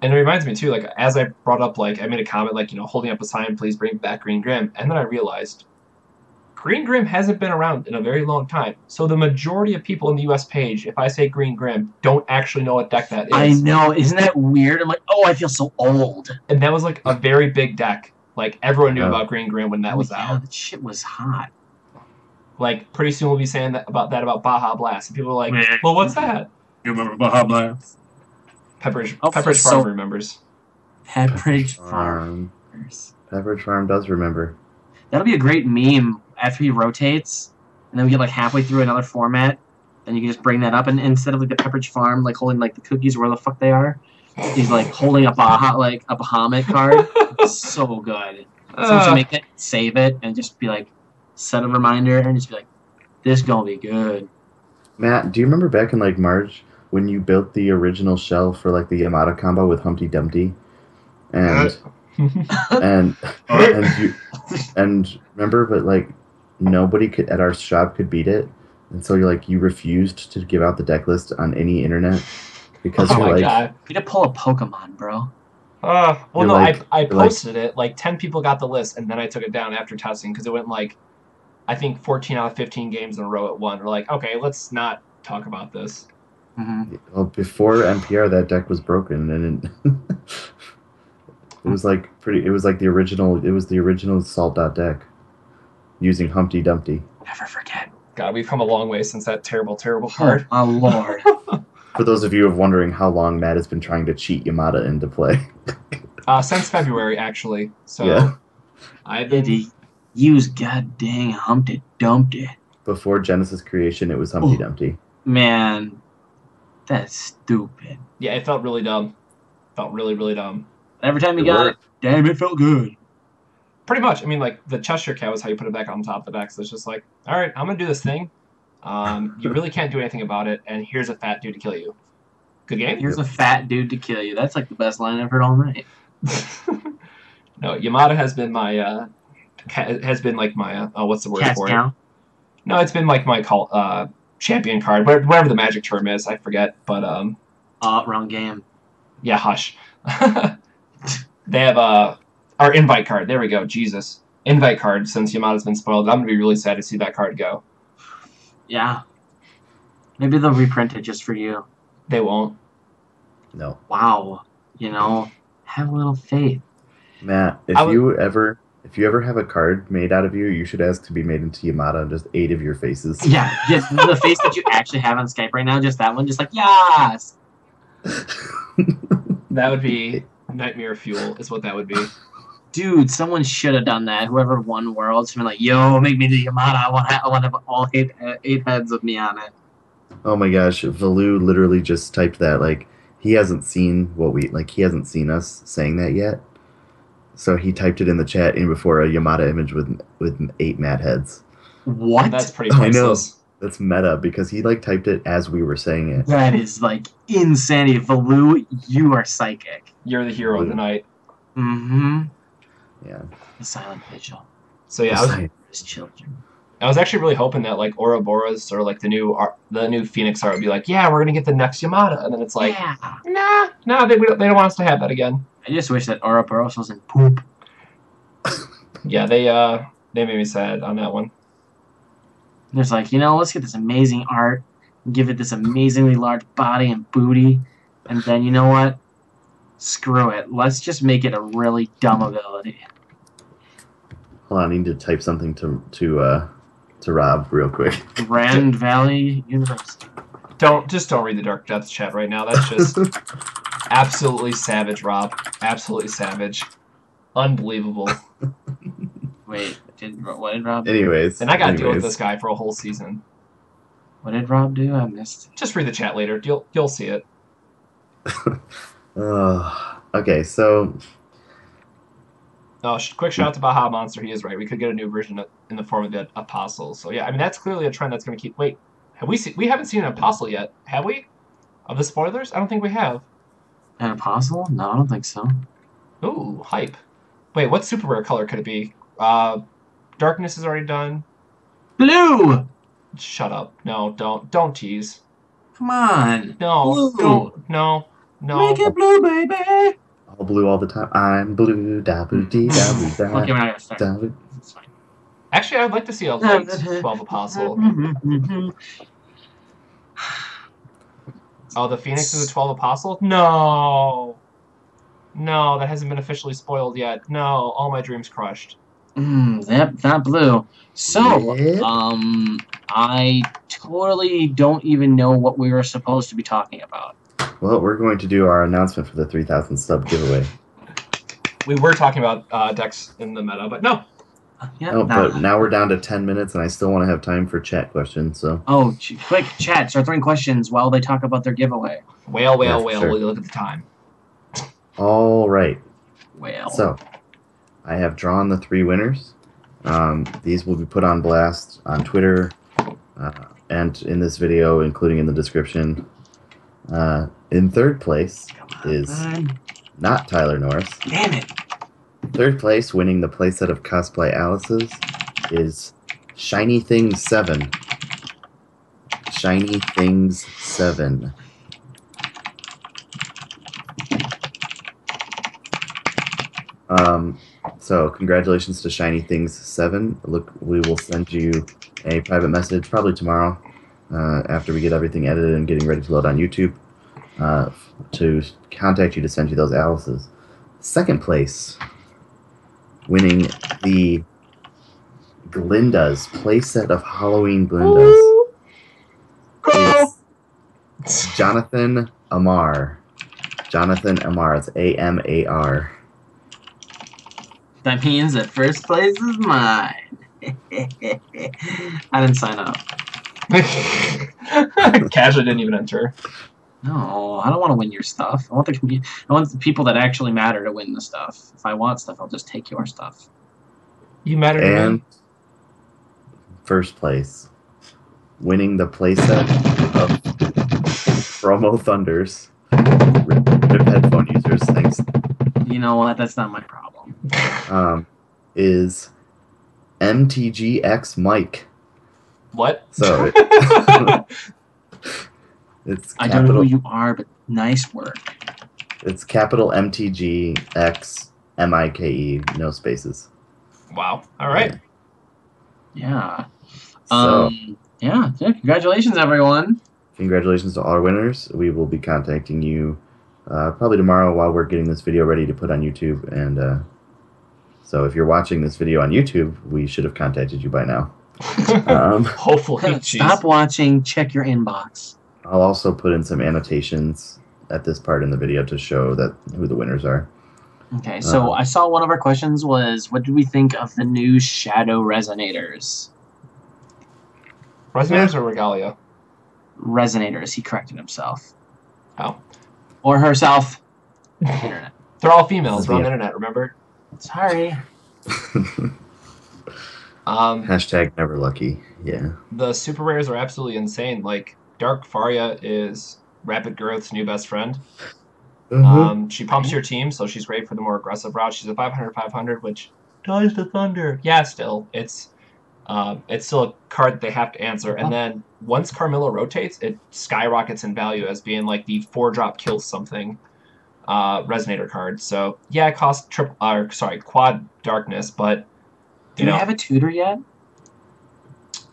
And it reminds me too, as I brought up, I made a comment, holding up a sign, please bring back Green Grim. And then I realized Green Grim hasn't been around in a very long time. So the majority of people in the US page, if I say Green Grim, don't actually know what deck that is. I know. Isn't that weird? I'm oh, I feel so old. And that was a very big deck. Everyone knew about Green Grim when that was out. That shit was hot. Pretty soon we'll be saying about Baja Blast. And people are well, what's that? You remember Baja Blast? Pepperidge Farm remembers. Pepperidge Farm. Pepperidge Farm does remember. That'll be a great meme after he rotates, and then we get halfway through another format, then you can just bring that up, and instead of the Pepperidge Farm holding the cookies where the fuck they are, he's holding a Baja a Bahamut card. It's so good. Someone should make it, save it, and just be set a reminder, and just be this gonna be good. Matt, do you remember back in March when you built the original shell for the Yamada combo with Humpty Dumpty, and and remember, but nobody at our shop could beat it, and so you refused to give out the deck list on any internet because God. You need to pull a Pokemon, bro. Well, no, I posted it. 10 people got the list, and then I took it down after testing because it went I think 14 out of 15 games in a row at one. We're okay, let's not talk about this. Well, before NPR, that deck was broken, and it was like It was like the original. It was the original Salt Dot deck using Humpty Dumpty. Never forget. God, we've come a long way since that terrible, terrible card. Oh, my lord. For those of you who are wondering how long Matt has been trying to cheat Yamada into play. Since February, actually. So Yeah. I've been. Use god dang Humpty Dumpty. Before Genesis creation, it was Humpty Dumpty. Man, that's stupid. Yeah, it felt really dumb. Felt really, really dumb. Every time you got it, damn, it felt good. Pretty much. I mean, like, the Cheshire Cat was how you put it back on top of the deck. So it's just like, all right, I'm going to do this thing. You really can't do anything about it, and here's a fat dude to kill you. Good game? Here's a fat dude to kill you. That's like the best line I've heard all night. No, Yamada has been my, what's the word Cast for it? down. No, it's been like my champion card, whatever the magic term is, I forget, but, wrong game. yeah, hush. They have, our invite card, there we go, Jesus. Invite card, since Yamada's been spoiled, I'm going to be really sad to see that card go. Yeah. Maybe they'll reprint it just for you. They won't. No. Wow. You know, have a little faith. Matt, if you ever have a card made out of you, you should ask to be made into Yamada on just 8 of your faces. Yeah, just the face that you actually have on Skype right now, just that one, just like, yes! That would be nightmare fuel, is what that would be. Dude, someone should have done that. Whoever won Worlds, been like, yo, make me the Yamada. I want to have all eight heads of me on it. Oh my gosh, Valu literally just typed that. Like, he hasn't seen he hasn't seen us saying that yet. So he typed it in the chat in before a Yamada image with 8 mad heads. What? That's pretty priceless. I know. That's meta because he typed it as we were saying it. That is insanity. Valu, you are psychic. You're the hero of the night. Mm-hmm. Yeah. The silent vigil. So yeah, His children. I was actually really hoping that Ouroboros or the new Phoenix art would be like, yeah, we're gonna get the next Yamada, and then it's like, nah, they don't want us to have that again. I just wish that Ouroboros wasn't poop. Yeah, they made me sad on that one. There's let's get this amazing art, and give it this amazingly large body and booty, and then you know what? Screw it. Let's just make it a really dumb ability. Hold on, I need to type something to Rob real quick. Grand Valley University. Don't read the Dark Depths chat right now. That's just absolutely savage, Rob. Absolutely savage. Unbelievable. Wait, what did Rob do? Anyways. And I gotta deal with this guy for a whole season. What did Rob do? I missed it. Just read the chat later. You'll see it. Okay, so... Quick shout out to Baja Monster. He is right. We could get a new version in the form of the Apostle. So yeah, I mean that's clearly a trend that's going to keep. Wait, we haven't seen an Apostle yet, have we? Of the spoilers, I don't think we have. An Apostle? No, I don't think so. Ooh, hype. Wait, what super rare color could it be? Darkness is already done. Blue. Shut up. No, don't tease. Come on. No, Blue. no. Make it blue, baby. All blue all the time. I'm blue, da boo dee da boo da. Okay, we're not gonna start. Da boo. It's fine. Actually, I'd like to see a light 12 Apostle. Oh, the Phoenix is a 12 Apostle? No, that hasn't been officially spoiled yet. No, all my dreams crushed. Yep, that blue. So, Yep. I totally don't even know what we were supposed to be talking about. Well, we're going to do our announcement for the 3,000 sub giveaway. We were talking about decks in the meta, but no. Yeah, Oh, but now we're down to 10 minutes, and I still want to have time for chat questions. So. Oh, quick, chat, start throwing questions while they talk about their giveaway. Whale. Sure. Will you look at the time? All right. Whale. So, I have drawn the 3 winners. These will be put on blast on Twitter and in this video, including in the description. In third place is not Tyler Norris. Damn it. Third place, winning the playset of Cosplay Alice's, is Shiny Things 7. Shiny Things 7. So congratulations to Shiny Things 7. Look, we will send you a private message probably tomorrow after we get everything edited and getting ready to load on YouTube to contact you to send you those Alice's. Second place, winning the Glinda's playset of Halloween Glinda's, is Jonathan Amar. Jonathan Amar. It's Amar. That means that first place is mine. I didn't sign up. Casually didn't even enter. No, I don't want to win your stuff. I want the people that actually matter to win the stuff. If I want stuff, I'll just take your stuff. You matter to And me. First place, winning the playset of Promo Thunders. Rip headphone users, thanks. You know what? That's not my problem. Is MTGX Mike. What? So it's I don't know who you are, but nice work. It's capital MTGX MIKE, no spaces. Wow. All right. Yeah. So, yeah. Congratulations, everyone. Congratulations to all our winners. We will be contacting you probably tomorrow while we're getting this video ready to put on YouTube. And so if you're watching this video on YouTube, we should have contacted you by now. Hopefully. Stop watching. Check your inbox. I'll also put in some annotations at this part in the video to show that who the winners are. Okay, so I saw one of our questions was, what do we think of the new Shadow Resonators? Resonators or Regalia? Resonators, he corrected himself. Oh. Or herself. Internet. They're all females. We're on the internet, remember? Sorry. Hashtag never lucky. Yeah. The super rares are absolutely insane. Like, Dark Faria is Rapid Growth's new best friend. She pumps your team, so she's great for the more aggressive route. She's a 500/500, which ties the Thunder. Yeah, still, it's still a card that they have to answer. And then once Carmilla rotates, it skyrockets in value as being like the 4-drop kills something Resonator card. So yeah, it costs quad darkness, but do you have a tutor yet?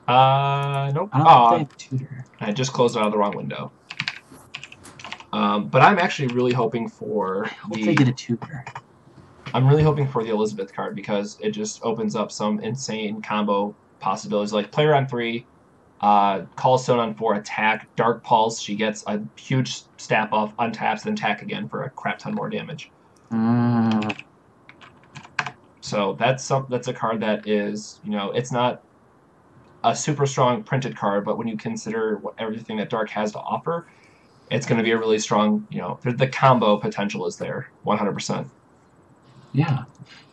Nope. I don't think they have a tutor. I just closed it out of the wrong window. But I'm actually really hoping for they get a tutor. I'm really hoping for the Elizabeth card because it just opens up some insane combo possibilities. Like player on 3, Call Stone on 4, attack, Dark Pulse. She gets a huge stat buff, untaps, then attack again for a crap ton more damage. So that's a card that is, it's not a super strong printed card, but when you consider everything that Dark has to offer, it's going to be a really strong, the combo potential is there, 100%. Yeah.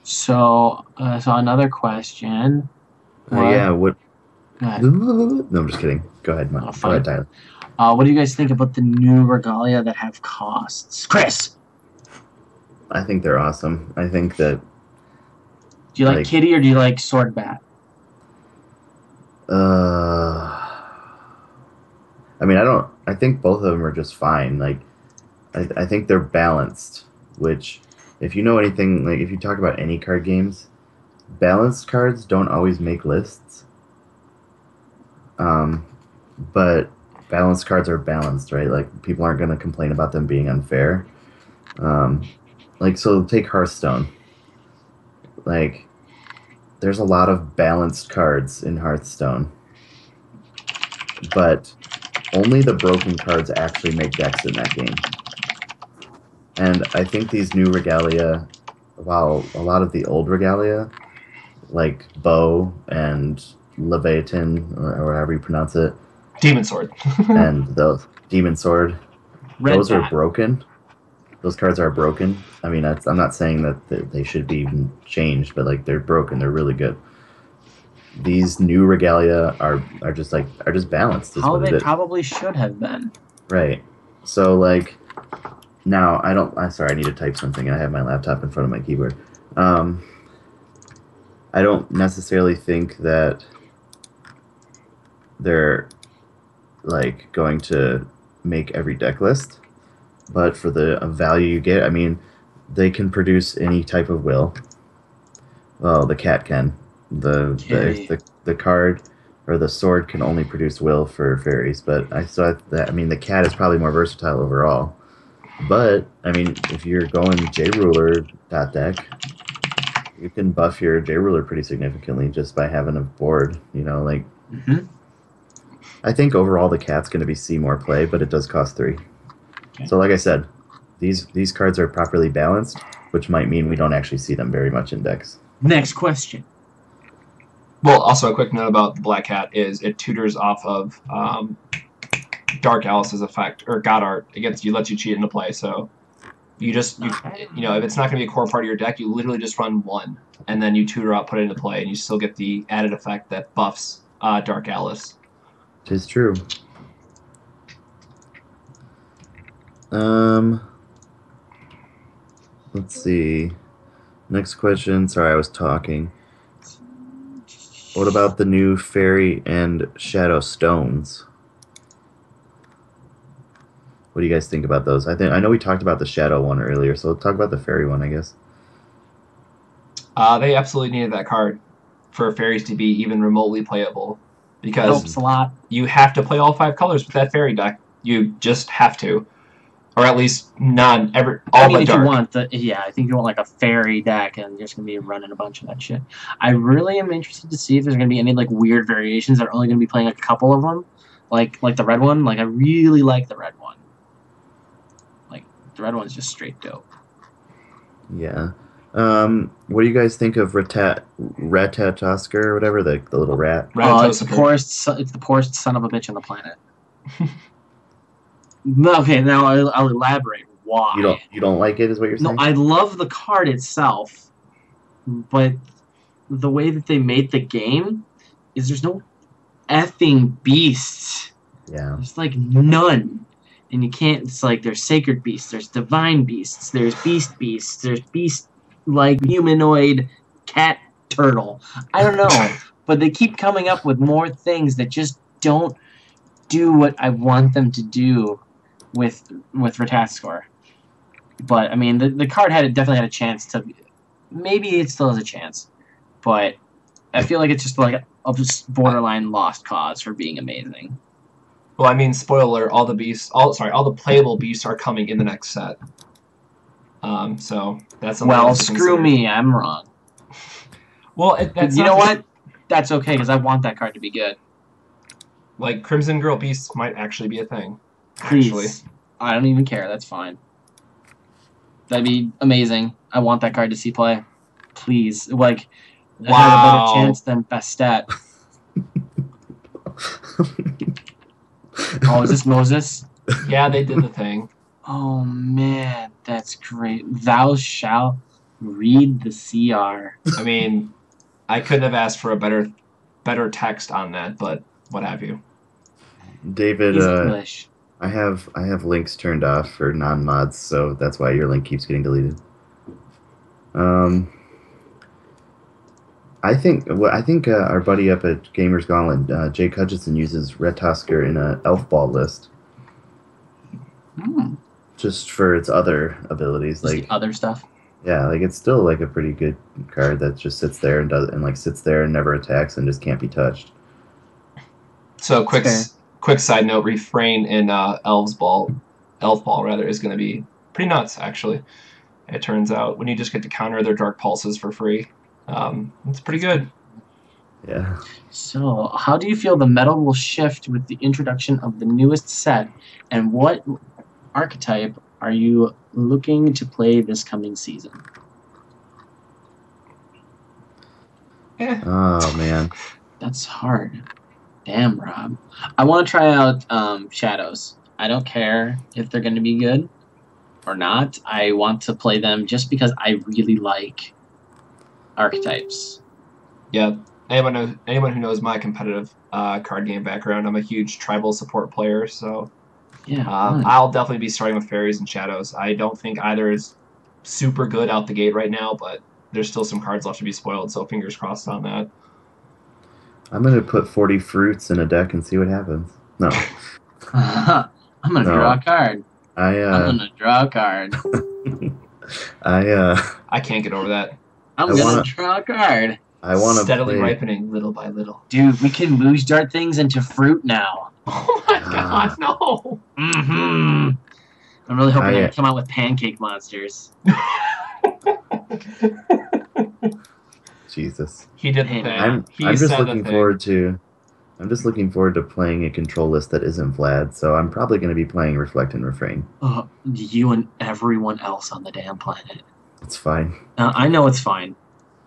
So another question. Yeah, what? Go ahead. No, I'm just kidding. Go ahead, Mike. Go ahead, Tyler. What do you guys think about the new Regalia that have costs? Chris! I think they're awesome. I think that... Do you like Kitty or do you like Swordbat? I mean, I think both of them are just fine. Like, I think they're balanced, which, if you know anything, like, if you talk about any card games, balanced cards don't always make lists. But balanced cards are balanced, right? Like, people aren't going to complain about them being unfair. Like, so take Hearthstone. Like, there's a lot of balanced cards in Hearthstone. But only the broken cards actually make decks in that game. And I think these new Regalia, while a lot of the old Regalia, like Bow and Leviathan, or however you pronounce it, Demon Sword, and the Demon Sword, those are broken. Those cards are broken. I mean, I'm not saying that they should be changed, but like they're broken. They're really good. These new Regalia are just balanced. How they probably should have been. Right. So like now I'm sorry, I need to type something and I have my laptop in front of my keyboard. I don't necessarily think that they're like going to make every deck list, but for the value you get, I mean, they can produce any type of will. Well, the cat can. The card or the sword can only produce will for fairies. But I mean, the cat is probably more versatile overall. But I mean, if you're going J Ruler deck, you can buff your J Ruler pretty significantly just by having a board. You know, like I think overall the cat's going to be see more play, but it does cost 3. Okay. So like I said, these cards are properly balanced, which might mean we don't actually see them very much in decks. Next question. Well, also a quick note about the Black Cat is it tutors off of Dark Alice's effect, or God Art. It lets you cheat into play, so you know, if it's not going to be a core part of your deck, you literally just run 1, and then you tutor out, put it into play, and you still get the added effect that buffs Dark Alice. Tis true. Let's see. Next question. Sorry, I was talking. What about the new Fairy and Shadow Stones? What do you guys think about those? I know we talked about the Shadow one earlier, so we'll talk about the Fairy one, I guess. They absolutely needed that card for Fairies to be even remotely playable, because helps a lot. You have to play all 5 colors with that Fairy deck. You just have to. Or at least all but dark. I think you want like a fairy deck, and you're just gonna be running a bunch of that shit. I really am interested to see if there's gonna be any like weird variations that are only gonna be playing a couple of them, like the red one. Like I really like the red one. Like the red one's just straight dope. Yeah. What do you guys think of Ratatosker or whatever, the little rat? It's the poorest son of a bitch on the planet. Okay, now I'll elaborate why. You don't like it, is what you're saying? No, I love the card itself, but the way that they made the game is there's no effing beasts. Yeah. There's like none. And you can't, it's like there's sacred beasts, there's divine beasts, there's beasts, there's beast like humanoid cat turtle. I don't know, but they keep coming up with more things that just don't do what I want them to do with Ratatosker. But I mean, the card definitely had a chance to. Maybe it still has a chance, but I feel like it's just like a borderline lost cause for being amazing. Well, I mean, spoiler: all the playable beasts are coming in the next set. So that's something screw me, I'm wrong. Well, you know what? That's okay because I want that card to be good. Like Crimson Girl Beasts might actually be a thing. Please. Actually. I don't even care. That's fine. That'd be amazing. I want that card to see play. Please. Like, wow. I had a better chance than Bastet. Oh, is this Moses? Yeah, they did the thing. Oh, man. That's great. Thou shalt read the CR. I mean, I couldn't have asked for a better text on that, but what have you. David, English. I have links turned off for non-mods, so that's why your link keeps getting deleted. I think our buddy up at Gamers Gauntlet, Jake Hutchinson, uses Ratatosker in a Elf Ball list. Just for its other abilities, just like the other stuff. Yeah, like it's still like a pretty good card that just sits there and sits there and never attacks and just can't be touched. So quick side note: Refrain in Elf Ball rather is going to be pretty nuts. Actually, it turns out when you just get to counter their Dark Pulses for free, it's pretty good. Yeah. So, how do you feel the meta will shift with the introduction of the newest set, and what archetype are you looking to play this coming season? Oh man, that's hard. Damn, Rob. I want to try out Shadows. I don't care if they're going to be good or not. I want to play them just because I really like archetypes. Yeah. Anyone who knows my competitive card game background, I'm a huge tribal support player, so yeah, I'll definitely be starting with Fairies and Shadows. I don't think either is super good out the gate right now, but there's still some cards left to be spoiled, so fingers crossed on that. I'm going to put 40 fruits in a deck and see what happens. No. I'm going to draw a card. I'm going to draw a card. I can't get over that. I'm going to draw a card. I want to steadily play. ripening little by little. Dude, we can moosh dart things into fruit now. Oh my god, no! Mm-hmm. I'm really hoping they come out with pancake monsters. Jesus. He did the Hey, thing. man. I'm just looking forward to. I'm just looking forward to playing a control list that isn't Vlad, so I'm probably going to be playing Reflect and Refrain. You and everyone else on the damn planet. It's fine. I know it's fine,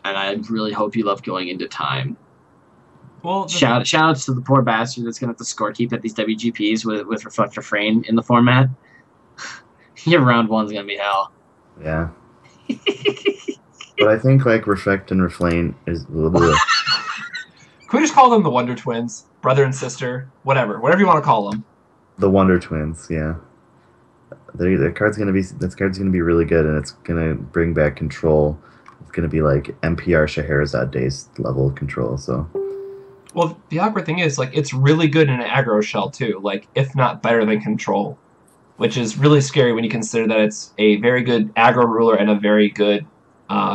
and I really hope you love going into time. Well, shout outs to the poor bastard that's going to have to scorekeep at these WGPs with Reflect Refrain in the format. Your round one's going to be hell. Yeah. But I think like Reflect and Refrain is. Can we just call them the Wonder Twins, brother and sister, whatever you want to call them? The Wonder Twins, yeah. The card's gonna be really good, and it's gonna bring back control. It's gonna be like NPR Scheherazade days level of control. So. Well, the awkward thing is, like, it's really good in an aggro shell too, like if not better than control, which is really scary when you consider that it's a very good aggro ruler and a very good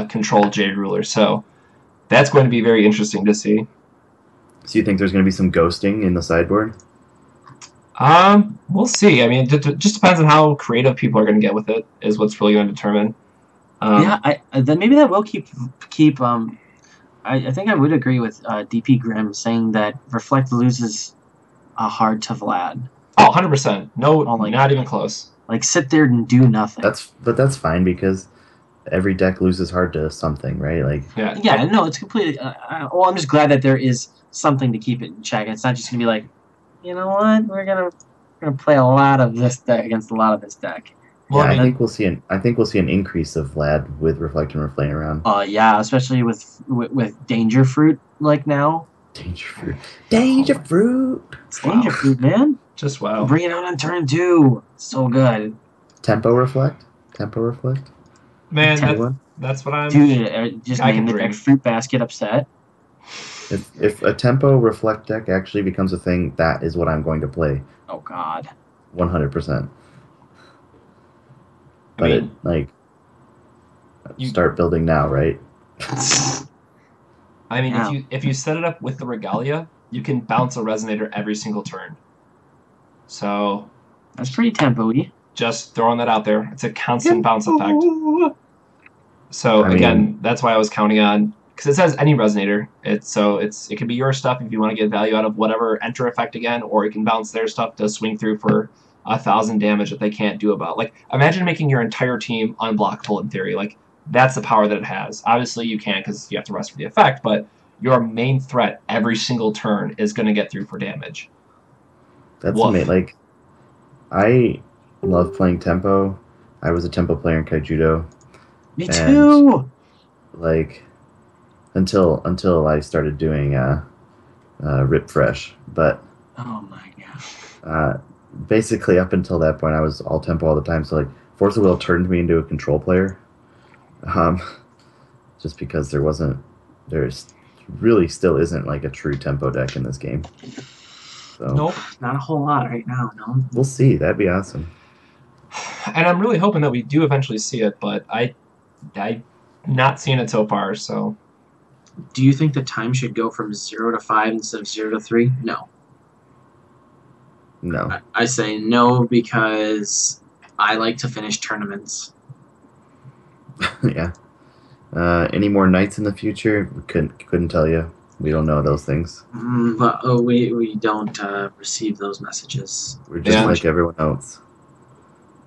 control Jade ruler. So that's going to be very interesting to see. So you think there's going to be some ghosting in the sideboard? We'll see. I mean, it just depends on how creative people are going to get with it. Is what's really going to determine. Then maybe that will keep. I think I would agree with DP Grimm saying that Reflect loses hard to Vlad. Oh, 100%. No, not even close. Like sit there and do nothing. That's fine because every deck loses hard to something, right? Like yeah. No, it's completely. Well, I'm just glad that there is something to keep it in check. It's not just gonna be like, you know what, we're gonna play a lot of this deck against a lot of this deck. Well, yeah, I think we'll see an increase of Vlad with Reflect and Refrain around. Yeah, especially with Danger Fruit like now. Danger Fruit. Danger Fruit. It's Danger Fruit, man. Just wow. Bring it out on turn 2. So good. Tempo Reflect. Man, that's what I'm. Dude, just name the deck Fruit Basket Upset. If a Tempo Reflect deck actually becomes a thing, that is what I'm going to play. Oh God. 100%. But start building now, right? I mean, if you set it up with the Regalia, you can bounce a Resonator every single turn. So that's pretty tempo-y. Just throwing that out there. It's a constant bounce effect. So that's why I was counting on, because it says any Resonator. It can be your stuff if you want to get value out of whatever enter effect again, or you can bounce their stuff to swing through for 1,000 damage that they can't do about. Like, imagine making your entire team unblockable in theory. Like, that's the power that it has. Obviously, you can't because you have to rest for the effect, but your main threat every single turn is going to get through for damage. That's amazing. Like, I love playing Tempo. I was a Tempo player in Kaijudo. Me too! Like, until I started doing Rip Fresh. But oh my god. Basically, up until that point, I was all Tempo all the time. So, like, Force of Will turned me into a control player. Just because there's really still isn't like a true Tempo deck in this game. So, nope, not a whole lot right now. No, we'll see. That'd be awesome. And I'm really hoping that we do eventually see it, but I'm not seeing it so far. So, do you think the time should go from 0 to 5 instead of 0 to 3? No. No. I say no because I like to finish tournaments. Yeah. Any more nights in the future? Couldn't tell you. We don't know those things. But we don't receive those messages. We're just like everyone else.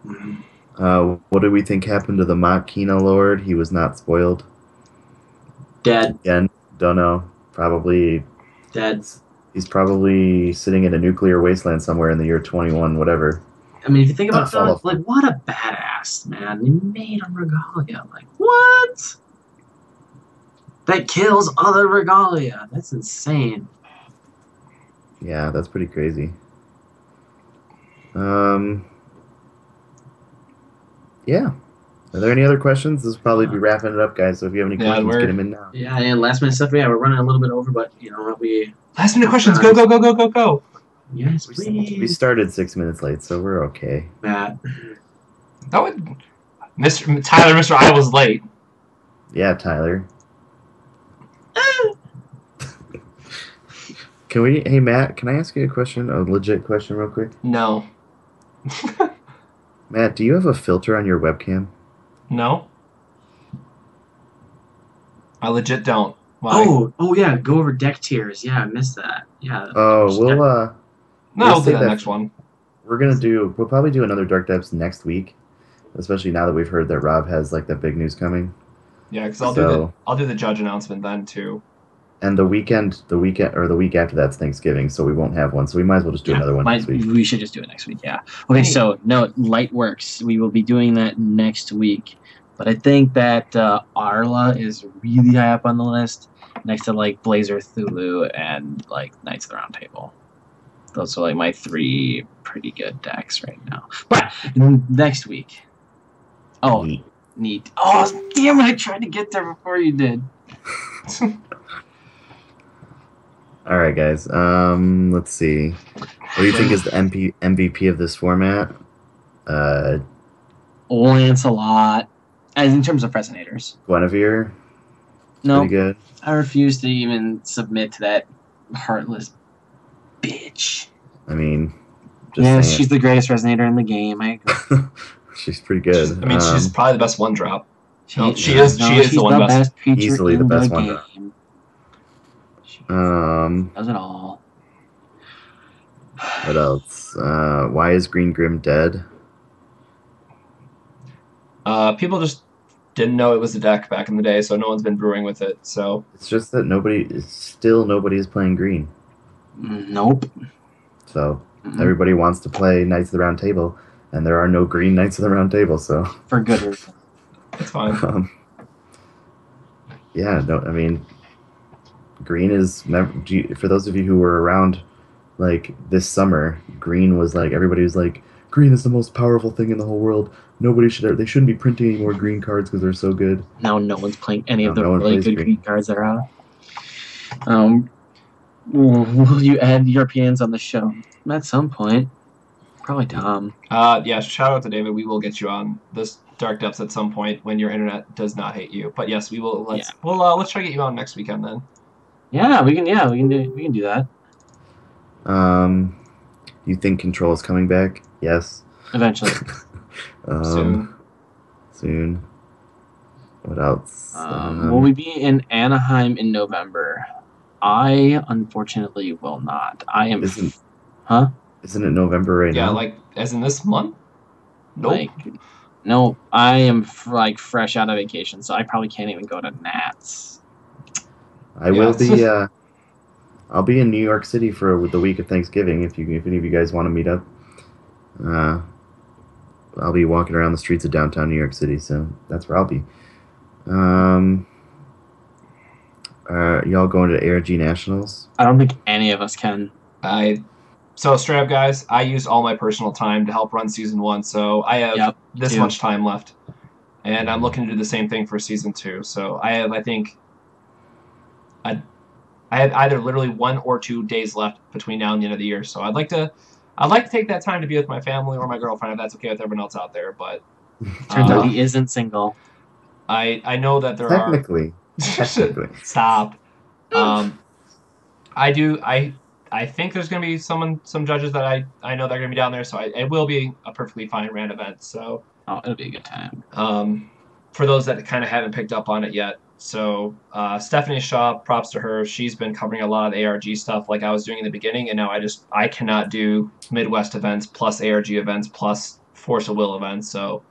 Mm-hmm. What do we think happened to the Machina Lord? He was not spoiled. Dead. Again, don't know. Probably dead. He's probably sitting in a nuclear wasteland somewhere in the year 21, whatever. I mean, if you think about that, like, what a badass, man. He made a Regalia. Like, what? That kills other Regalia. That's insane. Yeah, that's pretty crazy. Yeah. Are there any other questions? This will probably be wrapping it up, guys. So if you have any questions, get them in now. Yeah, and last minute stuff. Yeah, we're running a little bit over, but you know what? Last minute questions. Go, go, go, go, go, go. Yes, please. We started 6 minutes late, so we're okay. Matt. That would... Mr. I was late. Yeah, Tyler. Hey Matt, can I ask you a question? A legit question, real quick. No. Matt, do you have a filter on your webcam? No. I legit don't. Why? Oh yeah, go over deck tiers. Yeah, I missed that. Yeah. Oh, No, we'll do save that next one. We'll probably do another Dark Depths next week, especially now that we've heard that Rob has like that big news coming. Yeah, because I'll do the judge announcement then too. And the week after that's Thanksgiving, so we won't have one. So we might as well just do another one next week. We should just do it next week. Yeah. Okay. So no, Lightworks. We will be doing that next week. But I think that Arla is really high up on the list, next to like Blazer Thulu and like Knights of the Round Table. Those are like my 3 pretty good decks right now. But next week. Oh, neat. Oh, damn it! I tried to get there before you did. All right, guys. Let's see. What do you think is the MVP of this format? Lancelot. As in terms of Resonators. Guinevere. No, pretty good. I refuse to even submit to that heartless bitch. I mean, she's the greatest Resonator in the game. I agree. She's pretty good. She's probably the best one drop. She is she's the one best. Easily the best one drop. Does it all. What else? Why is Green Grim dead? People just didn't know it was a deck back in the day, so no one's been brewing with it. So it's just that nobody is playing green. Nope. So everybody wants to play Knights of the Round Table, and there are no green Knights of the Round Table. So for good reason. It's fine. Yeah. No. I mean, green is for those of you who were around, like this summer. Green was like everybody was like, green is the most powerful thing in the whole world. They shouldn't be printing any more green cards because they're so good. Now no one's playing any of the really good green cards that are out. Will you add Europeans on the show at some point? Probably Tom. Yeah, shout out to David. We will get you on this Dark Depths at some point when your internet does not hate you. But yes, we will. Let's try to get you on next weekend then. Yeah, we can do that. You think Control is coming back? Yes. Eventually. Soon. What else? Will we be in Anaheim in November? I unfortunately will not. I am. Isn't it November right now? Yeah, like as in this month. Nope. No, I am fresh out of vacation, so I probably can't even go to Nats. I will be. I'll be in New York City for the week of Thanksgiving. If any of you guys want to meet up, I'll be walking around the streets of downtown New York City, so that's where I'll be. Y'all going to ARG Nationals? I don't think any of us can. So straight up, guys, I used all my personal time to help run season 1, so I have this much time left, and I'm looking to do the same thing for season 2. So I have either literally 1 or 2 days left between now and the end of the year. So I'd like to take that time to be with my family or my girlfriend if that's okay with everyone else out there. But turns out he isn't single. I know that there Technically. Stop. I think there's going to be some judges that I know that are going to be down there, so it will be a perfectly fine rand event. So it'll be a good time. For those that kind of haven't picked up on it yet, so Stephanie Shaw, props to her. She's been covering a lot of ARG stuff like I was doing in the beginning, and now I cannot do Midwest events plus ARG events plus Force of Will events. So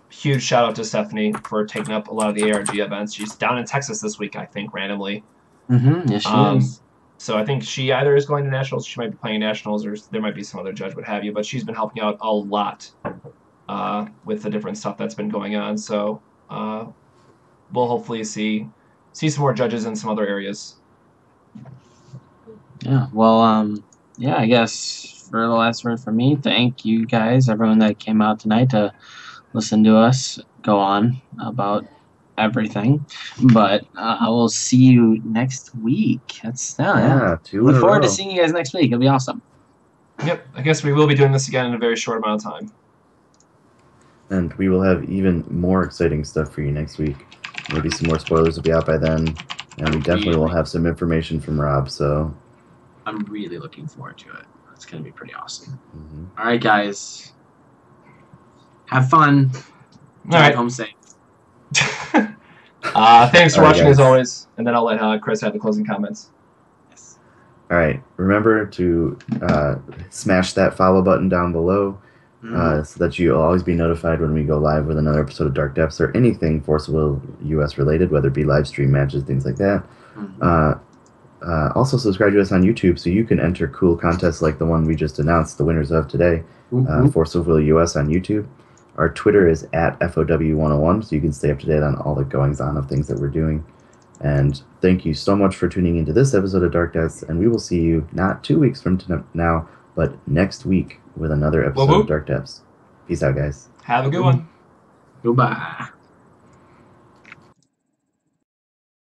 huge shout out to Stephanie for taking up a lot of the ARG events. She's down in Texas this week, I think, randomly. Yes, she is. So I think she either is going to Nationals, she might be playing Nationals, or there might be some other judge, what have you. But she's been helping out a lot with the different stuff that's been going on. So we'll hopefully see some more judges in some other areas. Yeah, well, I guess for the last word from me, thank you guys, everyone that came out tonight to listen to us go on about everything. But I will see you next week. Look forward to seeing you guys next week. It'll be awesome. Yep, I guess we will be doing this again in a very short amount of time. And we will have even more exciting stuff for you next week. Maybe some more spoilers will be out by then. And we definitely will have some information from Rob. So I'm really looking forward to it. It's going to be pretty awesome. Mm-hmm. All right, guys. Have fun. Drive home safe. Thanks for watching guys. as always. And then I'll let Chris have the closing comments. Yes. All right. Remember to smash that follow button down below so that you'll always be notified when we go live with another episode of Dark Depths or anything Force of Will US related, whether it be live stream matches, things like that. Also subscribe to us on YouTube so you can enter cool contests like the one we just announced the winners of today, Force of Will US on YouTube. Our Twitter is at FOW101, so you can stay up to date on all the goings-on of things that we're doing. And thank you so much for tuning into this episode of Dark Depths, and we will see you not 2 weeks from now, but next week with another episode of Dark Depths. Peace out, guys. Have a good one. Goodbye.